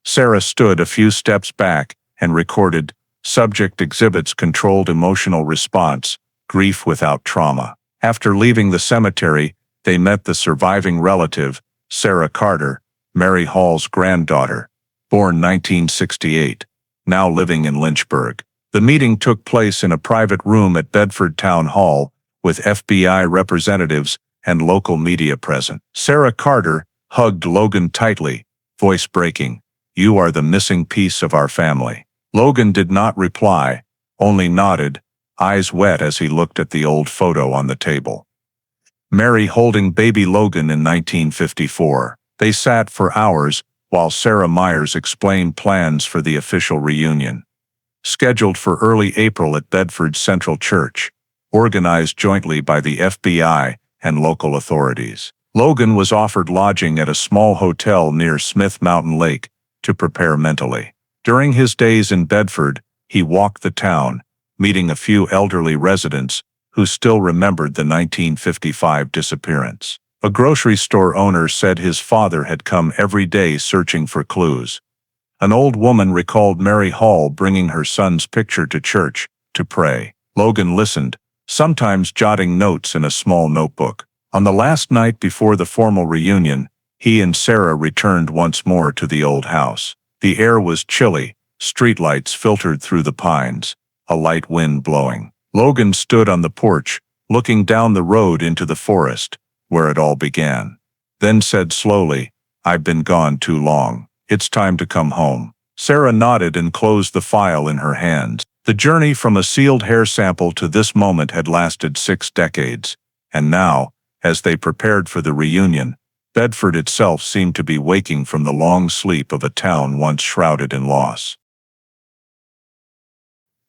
Sarah stood a few steps back and recorded, "Subject exhibits controlled emotional response, grief without trauma." After leaving the cemetery, they met the surviving relative, Sarah Carter, Mary Hall's granddaughter, born 1968, now living in Lynchburg. The meeting took place in a private room at Bedford Town Hall, with FBI representatives and local media present. Sarah Carter hugged Logan tightly, voice breaking, "You are the missing piece of our family." Logan did not reply, only nodded, eyes wet as he looked at the old photo on the table. Mary holding baby Logan in 1954. They sat for hours while Sarah Myers explained plans for the official reunion. Scheduled for early April at Bedford Central Church, organized jointly by the FBI and local authorities. Logan was offered lodging at a small hotel near Smith Mountain Lake to prepare mentally. During his days in Bedford, he walked the town, meeting a few elderly residents who still remembered the 1955 disappearance. A grocery store owner said his father had come every day searching for clues. An old woman recalled Mary Hall bringing her son's picture to church to pray. Logan listened, sometimes jotting notes in a small notebook. On the last night before the formal reunion, he and Sarah returned once more to the old house. The air was chilly, streetlights filtered through the pines, a light wind blowing. Logan stood on the porch, looking down the road into the forest, where it all began. Then said slowly, "I've been gone too long. It's time to come home." Sarah nodded and closed the file in her hands. The journey from a sealed hair sample to this moment had lasted 6 decades, and now, as they prepared for the reunion, Bedford itself seemed to be waking from the long sleep of a town once shrouded in loss.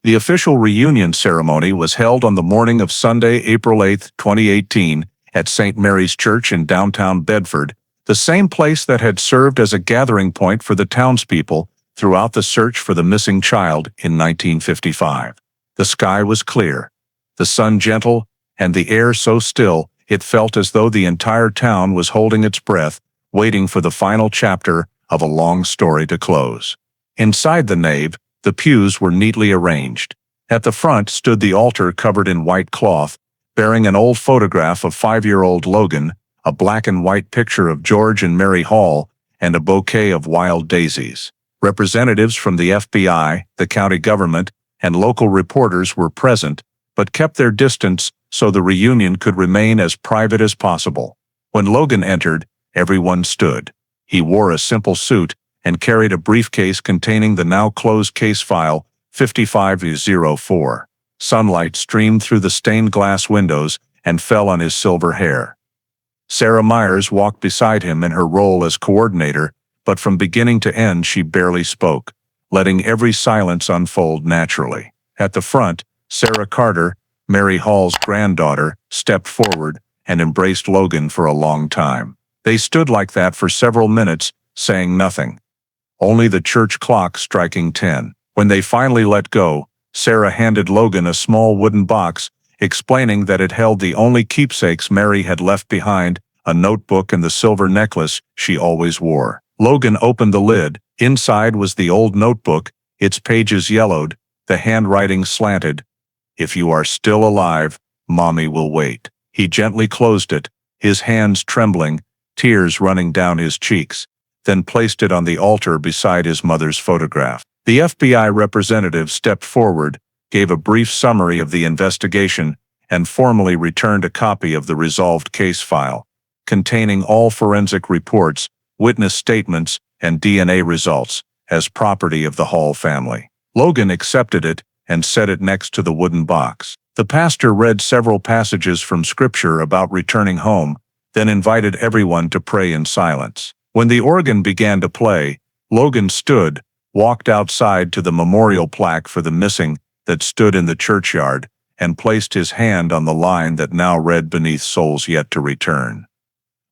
The official reunion ceremony was held on the morning of Sunday, April 8, 2018, at St. Mary's Church in downtown Bedford, the same place that had served as a gathering point for the townspeople throughout the search for the missing child in 1955. The sky was clear, the sun gentle, and the air so still it felt as though the entire town was holding its breath, waiting for the final chapter of a long story to close. Inside the nave, the pews were neatly arranged. At the front stood the altar covered in white cloth, bearing an old photograph of 5-year-old Logan, a black and white picture of George and Mary Hall, and a bouquet of wild daisies. Representatives from the FBI, the county government, and local reporters were present, but kept their distance so the reunion could remain as private as possible. When Logan entered, everyone stood. He wore a simple suit and carried a briefcase containing the now closed case file 5504. Sunlight streamed through the stained glass windows and fell on his silver hair. Sarah Myers walked beside him in her role as coordinator, but from beginning to end she barely spoke, letting every silence unfold naturally. At the front, Sarah Carter, Mary Hall's granddaughter, stepped forward and embraced Logan for a long time. They stood like that for several minutes, saying nothing. Only the church clock striking 10. When they finally let go, Sarah handed Logan a small wooden box, explaining that it held the only keepsakes Mary had left behind, a notebook and the silver necklace she always wore. Logan opened the lid. Inside was the old notebook, its pages yellowed, the handwriting slanted. "If you are still alive, Mommy will wait." He gently closed it, his hands trembling, tears running down his cheeks, then placed it on the altar beside his mother's photograph. The FBI representative stepped forward, gave a brief summary of the investigation, and formally returned a copy of the resolved case file, containing all forensic reports, witness statements, and DNA results, as property of the Hall family. Logan accepted it and set it next to the wooden box. The pastor read several passages from Scripture about returning home, then invited everyone to pray in silence. When the organ began to play, Logan stood, walked outside to the memorial plaque for the missing that stood in the churchyard, and placed his hand on the line that now read beneath "Souls Yet to Return."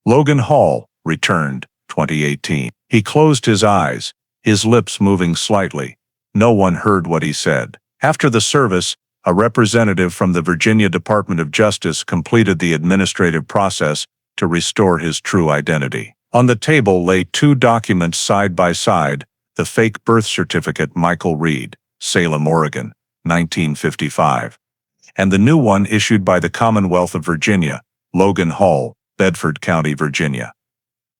Logan Hall, returned, 2018. He closed his eyes, his lips moving slightly. No one heard what he said. After the service, a representative from the Virginia Department of Justice completed the administrative process to restore his true identity. On the table lay 2 documents side by side, the fake birth certificate Michael Reed, Salem, Oregon, 1955, and the new one issued by the Commonwealth of Virginia, Logan Hall, Bedford County, Virginia.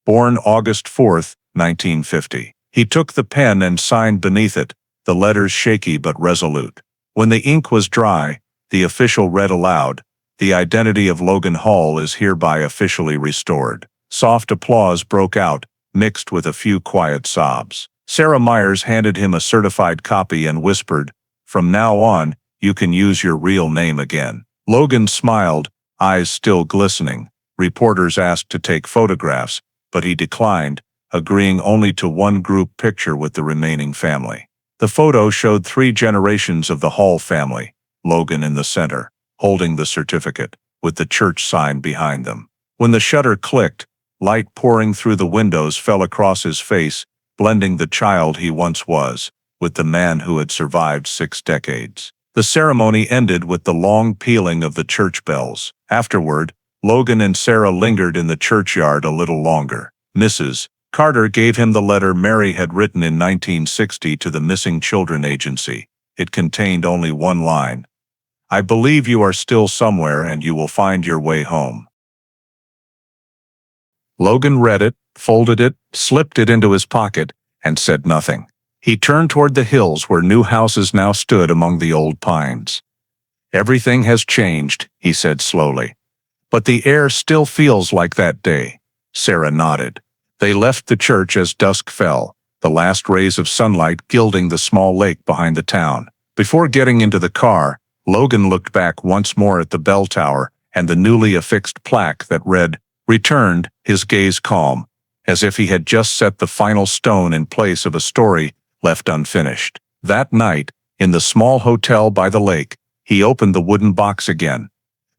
Born August 4, 1950. He took the pen and signed beneath it, the letters shaky but resolute. When the ink was dry, the official read aloud, "The identity of Logan Hall is hereby officially restored." Soft applause broke out, mixed with a few quiet sobs. Sarah Myers handed him a certified copy and whispered, "From now on, you can use your real name again." Logan smiled, eyes still glistening. Reporters asked to take photographs, but he declined, agreeing only to one group picture with the remaining family. The photo showed 3 generations of the Hall family, Logan in the center, holding the certificate, with the church sign behind them. When the shutter clicked, light pouring through the windows fell across his face, blending the child he once was with the man who had survived 6 decades. The ceremony ended with the long pealing of the church bells. Afterward, Logan and Sarah lingered in the churchyard a little longer. Mrs. Carter gave him the letter Mary had written in 1960 to the Missing Children Agency. It contained only one line: "I believe you are still somewhere and you will find your way home." Logan read it, folded it, slipped it into his pocket, and said nothing. He turned toward the hills where new houses now stood among the old pines. "Everything has changed," he said slowly. "But the air still feels like that day." Sarah nodded. They left the church as dusk fell, the last rays of sunlight gilding the small lake behind the town. Before getting into the car, Logan looked back once more at the bell tower and the newly affixed plaque that read, "Returned," his gaze calm, as if he had just set the final stone in place of a story left unfinished. That night, in the small hotel by the lake, he opened the wooden box again,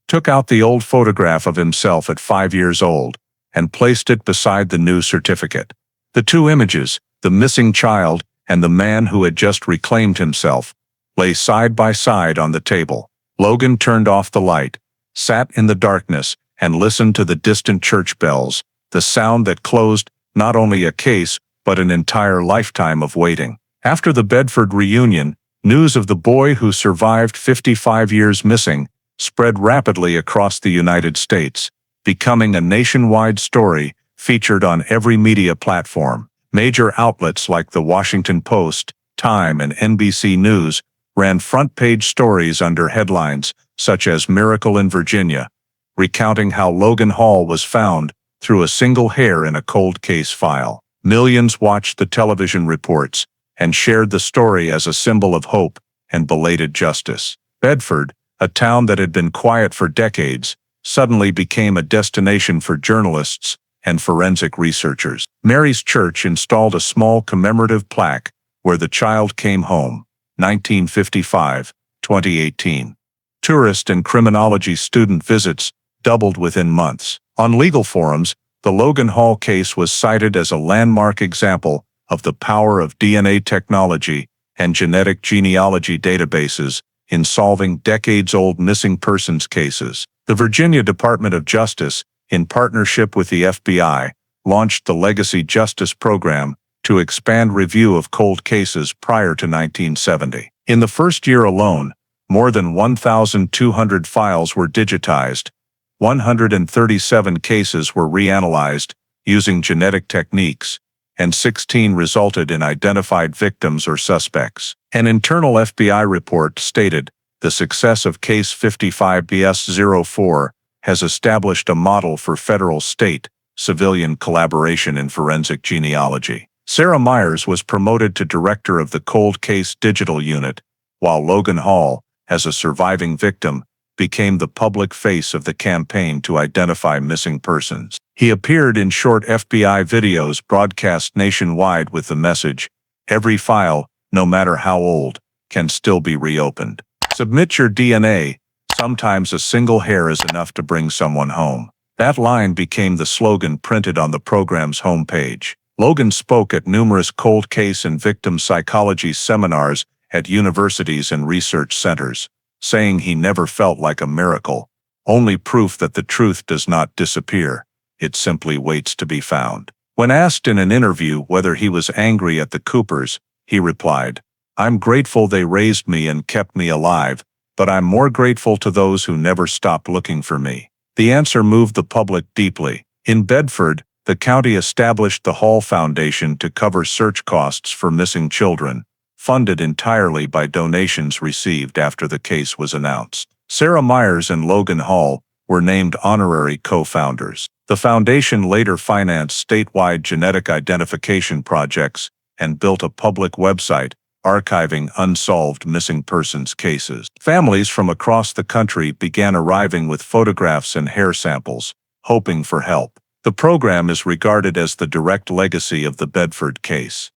took out the old photograph of himself at 5 years old, and placed it beside the new certificate. The 2 images, the missing child and the man who had just reclaimed himself, lay side by side on the table. Logan turned off the light, sat in the darkness, and listened to the distant church bells, the sound that closed not only a case, but an entire lifetime of waiting. After the Bedford reunion, news of the boy who survived 55 years missing spread rapidly across the United States, becoming a nationwide story featured on every media platform. Major outlets like the Washington Post, Time, and NBC News ran front-page stories under headlines such as "Miracle in Virginia," recounting how Logan Hall was found through a single hair in a cold case file. Millions watched the television reports and shared the story as a symbol of hope and belated justice. Bedford, a town that had been quiet for decades, suddenly became a destination for journalists and forensic researchers. Mary's Church installed a small commemorative plaque, "Where the Child Came Home, 1955, 2018. Tourist and criminology student visits doubled within months. On legal forums, the Logan Hall case was cited as a landmark example of the power of DNA technology and genetic genealogy databases in solving decades-old missing persons cases. The Virginia Department of Justice, in partnership with the FBI, launched the Legacy Justice Program to expand review of cold cases prior to 1970. In the first year alone, more than 1,200 files were digitized, 137 cases were reanalyzed using genetic techniques, and 16 resulted in identified victims or suspects. An internal FBI report stated, "The success of Case 55BS04 has established a model for federal, state, civilian collaboration in forensic genealogy." Sarah Myers was promoted to director of the Cold Case Digital Unit, while Logan Hall, as a surviving victim, became the public face of the campaign to identify missing persons. He appeared in short FBI videos broadcast nationwide with the message, "Every file, no matter how old, can still be reopened. Submit your DNA. Sometimes a single hair is enough to bring someone home." That line became the slogan printed on the program's homepage. Logan spoke at numerous cold case and victim psychology seminars at universities and research centers, saying he never felt like a miracle, only proof that the truth does not disappear, it simply waits to be found. When asked in an interview whether he was angry at the Coopers, he replied, "I'm grateful they raised me and kept me alive, but I'm more grateful to those who never stopped looking for me." The answer moved the public deeply. In Bedford, the county established the Hall Foundation to cover search costs for missing children, funded entirely by donations received after the case was announced. Sarah Myers and Logan Hall were named honorary co-founders. The foundation later financed statewide genetic identification projects and built a public website archiving unsolved missing persons cases. Families from across the country began arriving with photographs and hair samples, hoping for help. The program is regarded as the direct legacy of the Bedford case.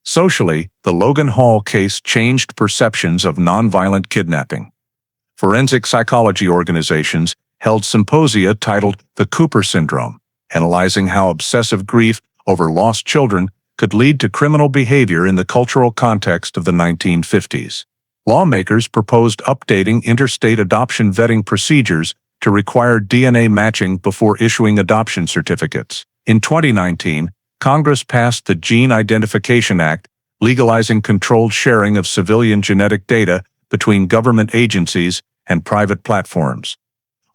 Socially, the Logan Hall case changed perceptions of nonviolent kidnapping. Forensic psychology organizations held symposia titled The Cooper Syndrome, analyzing how obsessive grief over lost children could lead to criminal behavior in the cultural context of the 1950s. Lawmakers proposed updating interstate adoption vetting procedures to require DNA matching before issuing adoption certificates. In 2019, Congress passed the Gene Identification Act, legalizing controlled sharing of civilian genetic data between government agencies and private platforms,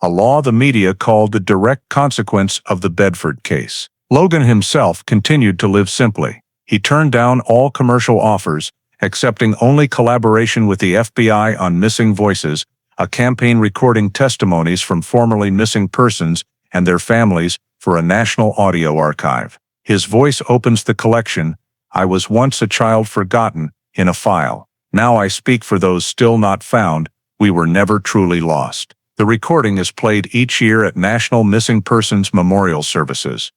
a law the media called the direct consequence of the Bedford case. Logan himself continued to live simply. He turned down all commercial offers, accepting only collaboration with the FBI on Missing Voices, a campaign recording testimonies from formerly missing persons and their families for a national audio archive. His voice opens the collection, "I was once a child forgotten," in a file. "Now I speak for those still not found. We were never truly lost." The recording is played each year at National Missing Persons Memorial Services.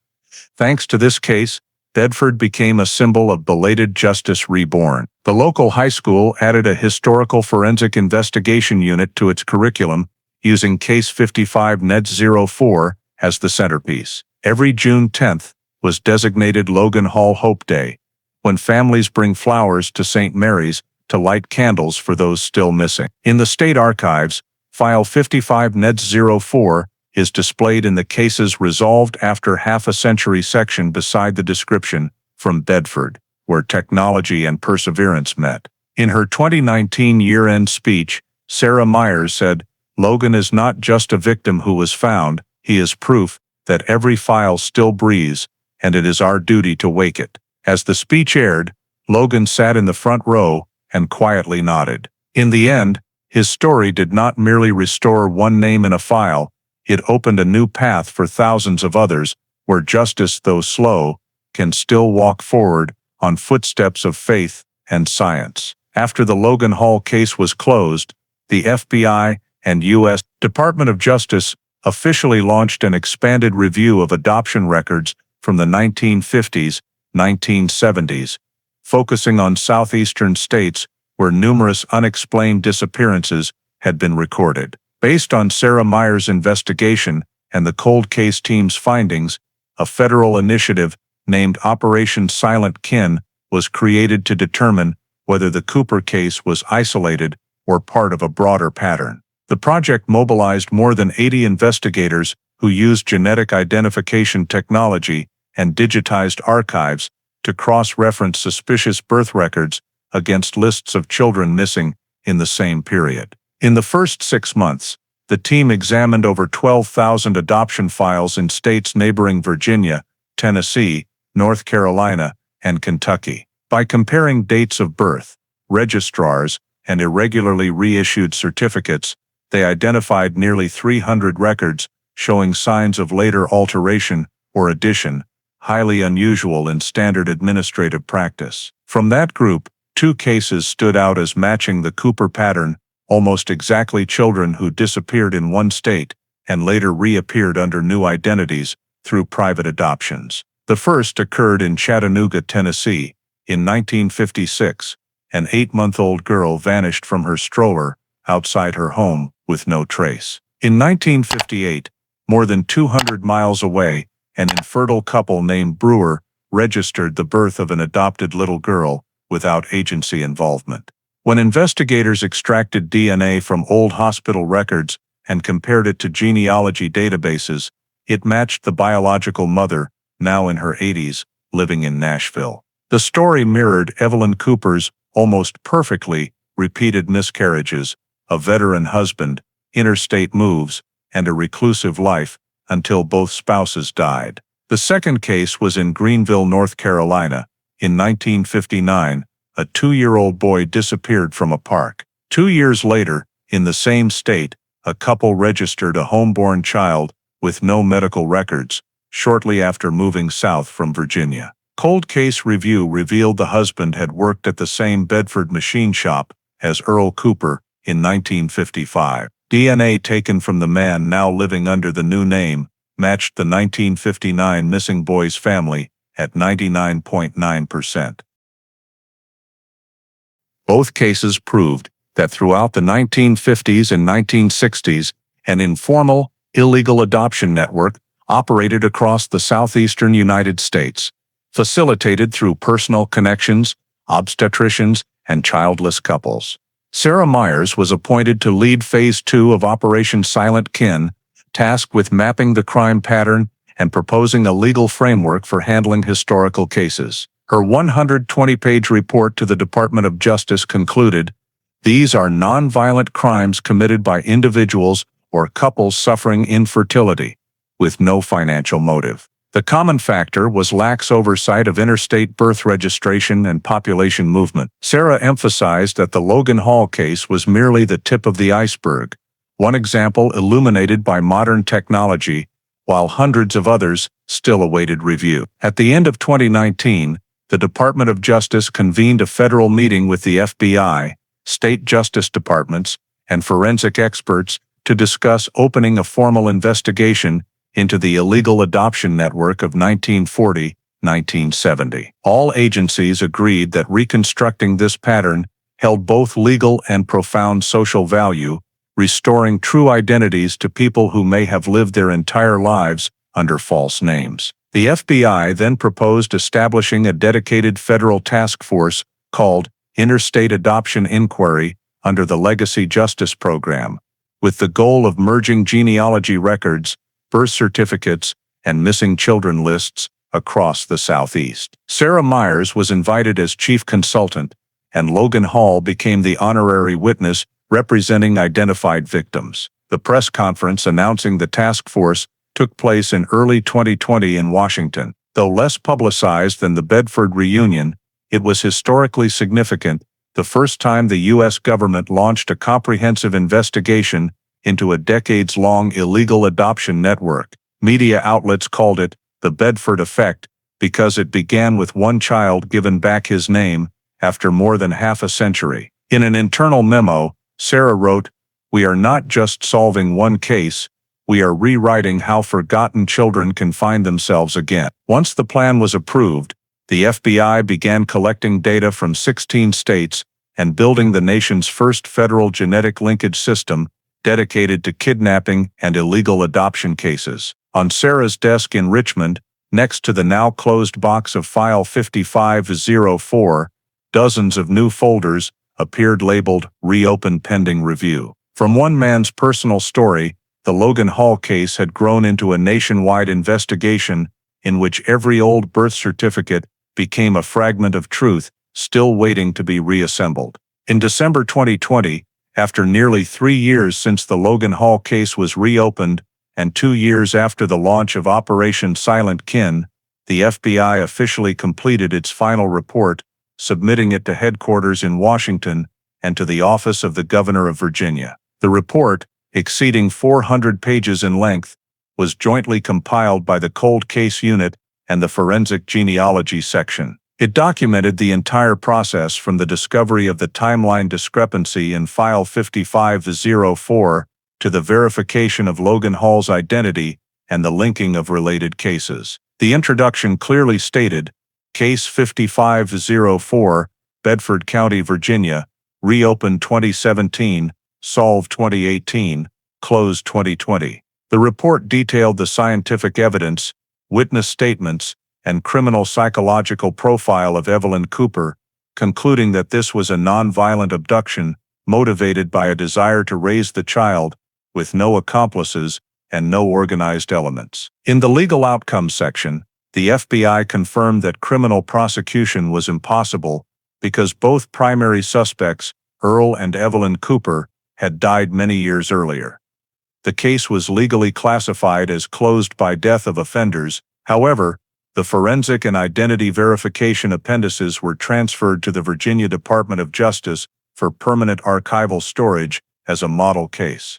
Thanks to this case, Bedford became a symbol of belated justice reborn. The local high school added a historical forensic investigation unit to its curriculum, using Case 55-04 as the centerpiece. Every June 10th was designated Logan Hall Hope Day, when families bring flowers to St. Mary's to light candles for those still missing. In the state archives, File 55-04 is displayed in the cases resolved after half a century section beside the description, "From Bedford, where technology and perseverance met." In her 2019 year-end speech, Sarah Myers said, "Logan is not just a victim who was found, he is proof that every file still breathes, and it is our duty to wake it." As the speech aired, Logan sat in the front row and quietly nodded. In the end, his story did not merely restore one name in a file, it opened a new path for thousands of others, where justice, though slow, can still walk forward on footsteps of faith and science. After the Logan Hall case was closed, the FBI and U.S. Department of Justice officially launched an expanded review of adoption records from the 1950s, 1970s, focusing on southeastern states where numerous unexplained disappearances had been recorded. Based on Sarah Myers' investigation and the cold case team's findings, a federal initiative named Operation Silent Kin was created to determine whether the Cooper case was isolated or part of a broader pattern. The project mobilized more than 80 investigators who used genetic identification technology and digitized archives to cross-reference suspicious birth records against lists of children missing in the same period. In the first 6 months, the team examined over 12,000 adoption files in states neighboring Virginia, Tennessee, North Carolina, and Kentucky. By comparing dates of birth, registrars, and irregularly reissued certificates, they identified nearly 300 records showing signs of later alteration or addition, highly unusual in standard administrative practice. From that group, 2 cases stood out as matching the Cooper pattern, almost exactly children who disappeared in one state and later reappeared under new identities through private adoptions. The first occurred in Chattanooga, Tennessee. In 1956, an 8-month-old girl vanished from her stroller outside her home with no trace. In 1958, more than 200 miles away, an infertile couple named Brewer registered the birth of an adopted little girl without agency involvement. When investigators extracted DNA from old hospital records and compared it to genealogy databases, it matched the biological mother, now in her 80s, living in Nashville. The story mirrored Evelyn Cooper's almost perfectly repeated miscarriages, a veteran husband, interstate moves, and a reclusive life until both spouses died. The second case was in Greenville, North Carolina, In 1959, a 2-year-old boy disappeared from a park. 2 years later, in the same state, a couple registered a homeborn child with no medical records, shortly after moving south from Virginia. Cold Case Review revealed the husband had worked at the same Bedford machine shop as Earl Cooper in 1955. DNA taken from the man now living under the new name matched the 1959 missing boy's family at 99.9%. Both cases proved that throughout the 1950s and 1960s, an informal, illegal adoption network operated across the southeastern United States, facilitated through personal connections, obstetricians, and childless couples. Sarah Myers was appointed to lead Phase 2 of Operation Silent Kin, tasked with mapping the crime pattern and proposing a legal framework for handling historical cases. Her 120-page report to the Department of Justice concluded, "These are nonviolent crimes committed by individuals or couples suffering infertility, with no financial motive." The common factor was lax oversight of interstate birth registration and population movement. Sarah emphasized that the Logan Hall case was merely the tip of the iceberg, one example illuminated by modern technology, while hundreds of others still awaited review. At the end of 2019, the Department of Justice convened a federal meeting with the FBI, state justice departments, and forensic experts to discuss opening a formal investigation into the illegal adoption network of 1940-1970. All agencies agreed that reconstructing this pattern held both legal and profound social value, restoring true identities to people who may have lived their entire lives under false names. The FBI then proposed establishing a dedicated federal task force called Interstate Adoption Inquiry under the Legacy Justice Program, with the goal of merging genealogy records, birth certificates, and missing children lists across the Southeast. Sarah Myers was invited as chief consultant, and Logan Hall became the honorary witness representing identified victims. The press conference announcing the task force took place in early 2020 in Washington. Though less publicized than the Bedford reunion, it was historically significant, the first time the U.S. government launched a comprehensive investigation into a decades-long illegal adoption network. Media outlets called it the Bedford Effect because it began with one child given back his name after more than half a century. In an internal memo, Sarah wrote, "We are not just solving one case, we are rewriting how forgotten children can find themselves again." Once the plan was approved, the FBI began collecting data from 16 states and building the nation's first federal genetic linkage system dedicated to kidnapping and illegal adoption cases. On Sarah's desk in Richmond, next to the now closed box of File 5504, dozens of new folders appeared labeled "Reopen Pending Review." From one man's personal story, the Logan Hall case had grown into a nationwide investigation in which every old birth certificate became a fragment of truth still waiting to be reassembled. In December 2020, after nearly 3 years since the Logan Hall case was reopened and 2 years after the launch of Operation Silent Kin, the FBI officially completed its final report, submitting it to headquarters in Washington and to the Office of the Governor of Virginia. The report, exceeding 400 pages in length, was jointly compiled by the Cold Case Unit and the Forensic Genealogy Section. It documented the entire process from the discovery of the timeline discrepancy in File 5504 to the verification of Logan Hall's identity and the linking of related cases. The introduction clearly stated, Case 5504, Bedford County, Virginia, reopened 2017, solved 2018, closed 2020. The report detailed the scientific evidence, witness statements, and criminal psychological profile of Evelyn Cooper, concluding that this was a nonviolent abduction motivated by a desire to raise the child, with no accomplices and no organized elements. In the legal outcomes section, the FBI confirmed that criminal prosecution was impossible because both primary suspects, Earl and Evelyn Cooper, had died many years earlier. The case was legally classified as closed by death of offenders. However, The forensic and identity verification appendices were transferred to the Virginia Department of Justice for permanent archival storage as a model case.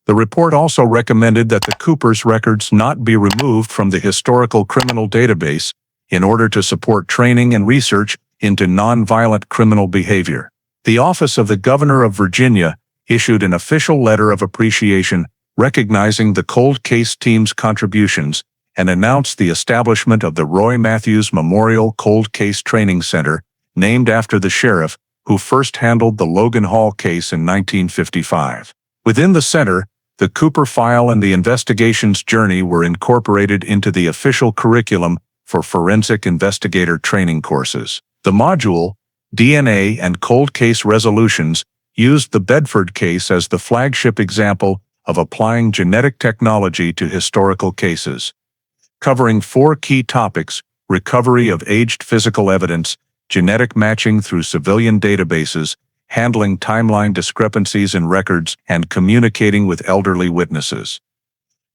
The report also recommended that the Coopers' records not be removed from the historical criminal database in order to support training and research into nonviolent criminal behavior. The Office of the Governor of Virginia issued an official letter of appreciation recognizing the cold case team's contributions and announced the establishment of the Roy Matthews Memorial Cold Case Training Center, named after the sheriff who first handled the Logan Hall case in 1955. Within the center, the Cooper file and the investigation's journey were incorporated into the official curriculum for forensic investigator training courses. The module, DNA and Cold Case Resolutions, used the Bedford case as the flagship example of applying genetic technology to historical cases. Covering 4 key topics: recovery of aged physical evidence, genetic matching through civilian databases, handling timeline discrepancies in records, and communicating with elderly witnesses.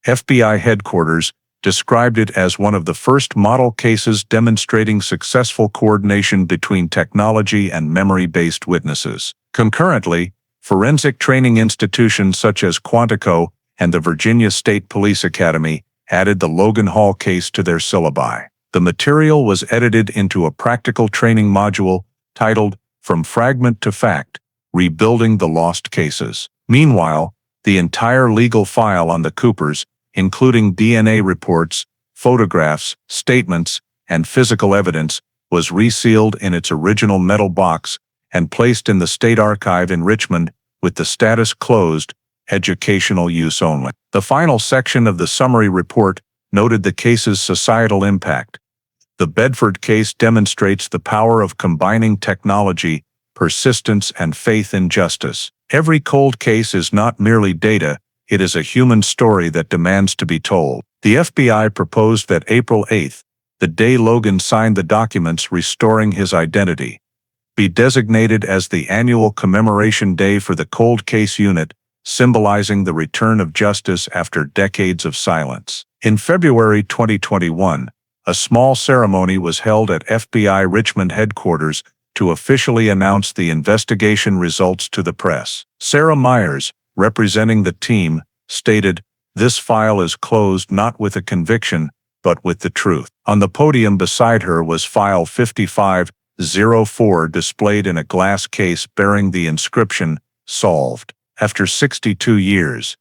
FBI headquarters described it as one of the first model cases demonstrating successful coordination between technology and memory-based witnesses. Concurrently, forensic training institutions such as Quantico and the Virginia State Police Academy added the Logan Hall case to their syllabi. The material was edited into a practical training module titled From Fragment to Fact: Rebuilding the Lost Cases. Meanwhile, the entire legal file on the Coopers, including DNA reports, photographs, statements, and physical evidence, was resealed in its original metal box and placed in the State Archive in Richmond with the status closed, educational use only. The final section of the summary report noted the case's societal impact. The Bedford case demonstrates the power of combining technology, persistence, and faith in justice. Every cold case is not merely data, it is a human story that demands to be told. The FBI proposed that April 8th, the day Logan signed the documents restoring his identity, be designated as the annual commemoration day for the cold case unit, symbolizing the return of justice after decades of silence. In February 2021, a small ceremony was held at FBI Richmond headquarters to officially announce the investigation results to the press. Sarah Myers, representing the team, stated, "This file is closed not with a conviction, but with the truth." On the podium beside her was file 5504 displayed in a glass case bearing the inscription, "Solved." After 62 years,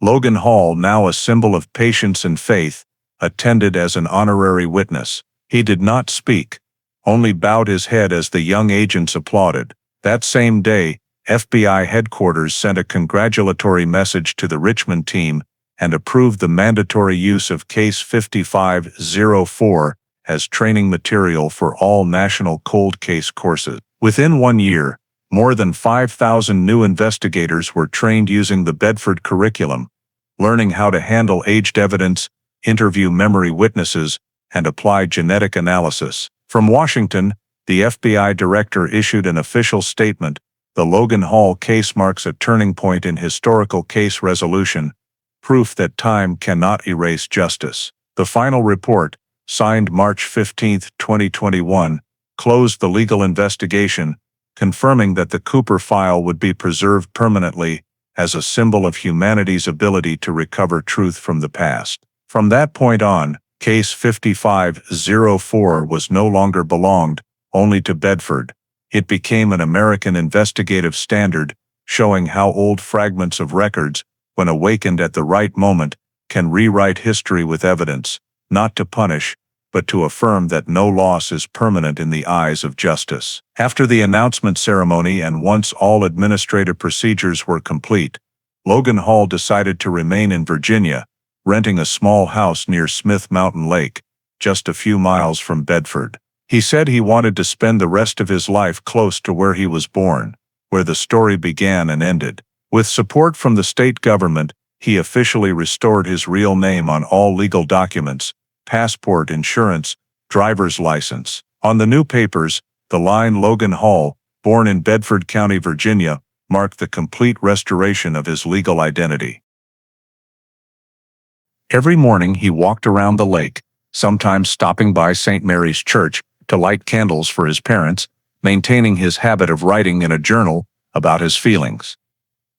Logan Hall, now a symbol of patience and faith, attended as an honorary witness. He did not speak, only bowed his head as the young agents applauded. That same day, FBI headquarters sent a congratulatory message to the Richmond team and approved the mandatory use of Case 5504 as training material for all national cold case courses. Within 1 year, more than 5,000 new investigators were trained using the Bedford curriculum, learning how to handle aged evidence, interview memory witnesses, and apply genetic analysis. From Washington, the FBI director issued an official statement. The Logan Hall case marks a turning point in historical case resolution, proof that time cannot erase justice. The final report, signed March 15, 2021, closed the legal investigation, confirming that the Cooper file would be preserved permanently as a symbol of humanity's ability to recover truth from the past. From that point on, Case 5504 was no longer belonged only to Bedford. It became an American investigative standard, showing how old fragments of records, when awakened at the right moment, can rewrite history with evidence, not to punish, but to affirm that no loss is permanent in the eyes of justice. After the announcement ceremony and once all administrative procedures were complete, Logan Hall decided to remain in Virginia, renting a small house near Smith Mountain Lake, just a few miles from Bedford. He said he wanted to spend the rest of his life close to where he was born, where the story began and ended. With support from the state government, he officially restored his real name on all legal documents, passport, insurance, driver's license. On the new papers, the line Logan Hall, born in Bedford County, Virginia, marked the complete restoration of his legal identity. Every morning he walked around the lake, sometimes stopping by St. Mary's Church to light candles for his parents, maintaining his habit of writing in a journal about his feelings.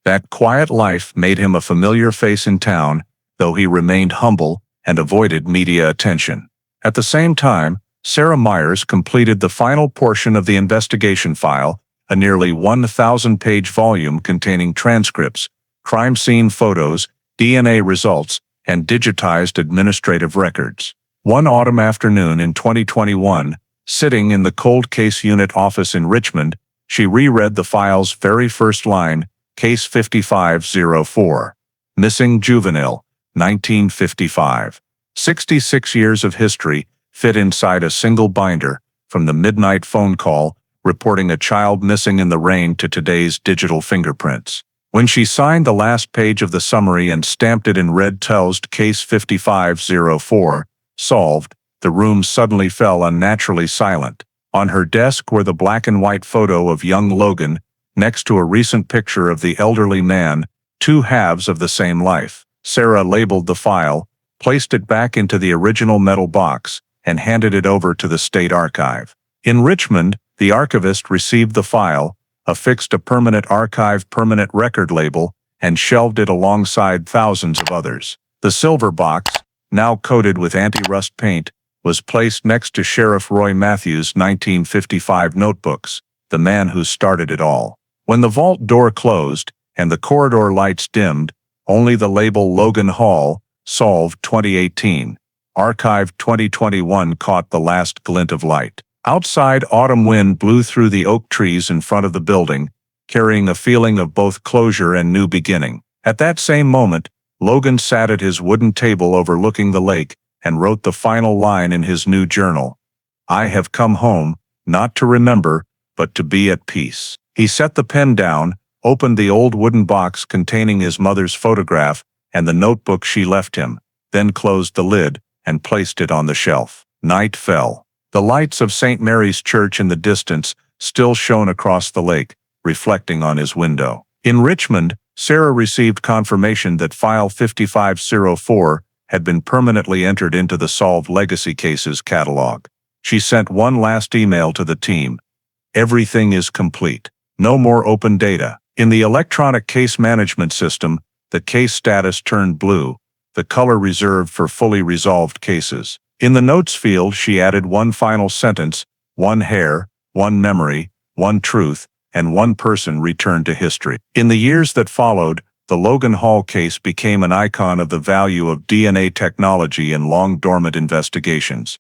That quiet life made him a familiar face in town, though he remained humble and avoided media attention. At the same time, Sarah Myers completed the final portion of the investigation file, a nearly 1,000-page volume containing transcripts, crime scene photos, DNA results, and digitized administrative records. One autumn afternoon in 2021, sitting in the Cold Case Unit office in Richmond, she reread the file's very first line, Case 5504. Missing juvenile, 1955. 66 years of history fit inside a single binder, from the midnight phone call reporting a child missing in the rain to today's digital fingerprints. When she signed the last page of the summary and stamped it in red toast Case 5504, solved, the room suddenly fell unnaturally silent. On her desk were the black and white photo of young Logan, next to a recent picture of the elderly man, two halves of the same life. Sarah labeled the file, placed it back into the original metal box, and handed it over to the State Archive. In Richmond, the archivist received the file, affixed a permanent archive permanent record label, and shelved it alongside thousands of others. The silver box, now coated with anti-rust paint, was placed next to Sheriff Roy Matthews' 1955 notebooks, the man who started it all. When the vault door closed and the corridor lights dimmed, only the label Logan Hall, Solved 2018, Archived 2021 caught the last glint of light. Outside, autumn wind blew through the oak trees in front of the building, carrying a feeling of both closure and new beginning. At that same moment, Logan sat at his wooden table overlooking the lake and wrote the final line in his new journal. I have come home, not to remember, but to be at peace. He set the pen down, opened the old wooden box containing his mother's photograph and the notebook she left him, then closed the lid and placed it on the shelf. Night fell. The lights of St. Mary's Church in the distance still shone across the lake, reflecting on his window. In Richmond, Sarah received confirmation that File 5504 had been permanently entered into the Solved Legacy Cases catalog. She sent one last email to the team. Everything is complete. No more open data. In the electronic case management system, the case status turned blue, the color reserved for fully resolved cases. In the notes field, she added one final sentence: one hair, one memory, one truth, and one person returned to history. In the years that followed, the Logan Hall case became an icon of the value of DNA technology in long-dormant investigations.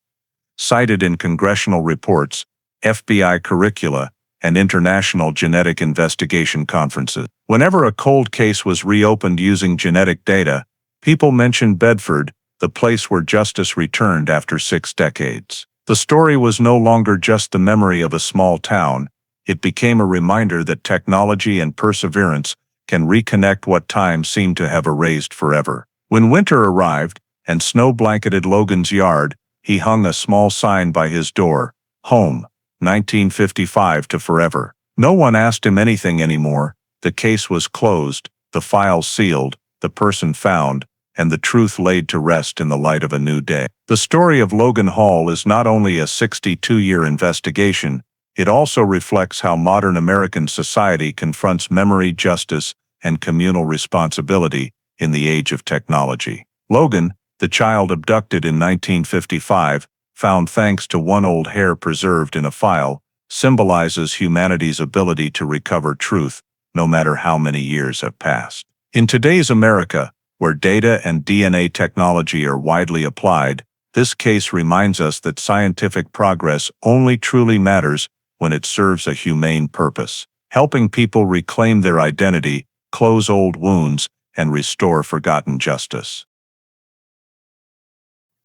Cited in congressional reports, FBI curricula, and international genetic investigation conferences. Whenever a cold case was reopened using genetic data, people mentioned Bedford, the place where justice returned after 6 decades. The story was no longer just the memory of a small town. It became a reminder that technology and perseverance can reconnect what time seemed to have erased forever. When winter arrived and snow blanketed Logan's yard, he hung a small sign by his door: Home, 1955 to forever. No one asked him anything anymore. The case was closed, the file sealed, the person found, and the truth laid to rest in the light of a new day. The story of Logan Hall is not only a 62-year investigation, it also reflects how modern American society confronts memory, justice, and communal responsibility in the age of technology. Logan, the child abducted in 1955, found thanks to one old hair preserved in a file, symbolizes humanity's ability to recover truth, no matter how many years have passed. In today's America, where data and DNA technology are widely applied, this case reminds us that scientific progress only truly matters when it serves a humane purpose, helping people reclaim their identity, close old wounds, and restore forgotten justice.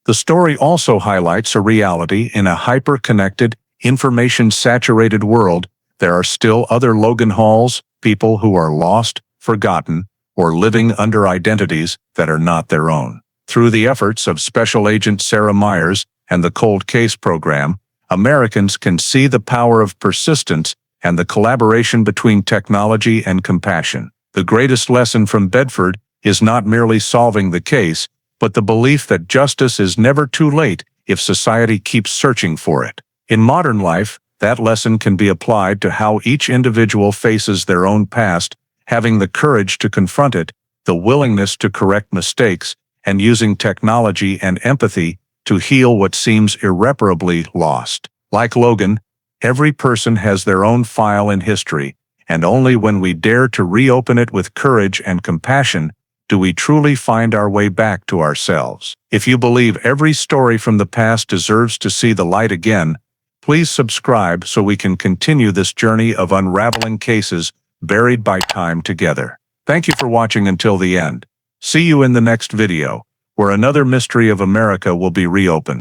The story also highlights a reality in a hyper-connected, information-saturated world. There are still other Logan Halls, people who are lost, forgotten, or living under identities that are not their own. Through the efforts of Special Agent Sarah Myers and the Cold Case Program, Americans can see the power of persistence and the collaboration between technology and compassion. The greatest lesson from Bedford is not merely solving the case, but the belief that justice is never too late if society keeps searching for it. In modern life, that lesson can be applied to how each individual faces their own past, having the courage to confront it, the willingness to correct mistakes, and using technology and empathy to heal what seems irreparably lost. Like Logan, every person has their own file in history, and only when we dare to reopen it with courage and compassion do we truly find our way back to ourselves. If you believe every story from the past deserves to see the light again, please subscribe so we can continue this journey of unraveling cases buried by time together. Thank you for watching until the end. See you in the next video, where another mystery of America will be reopened.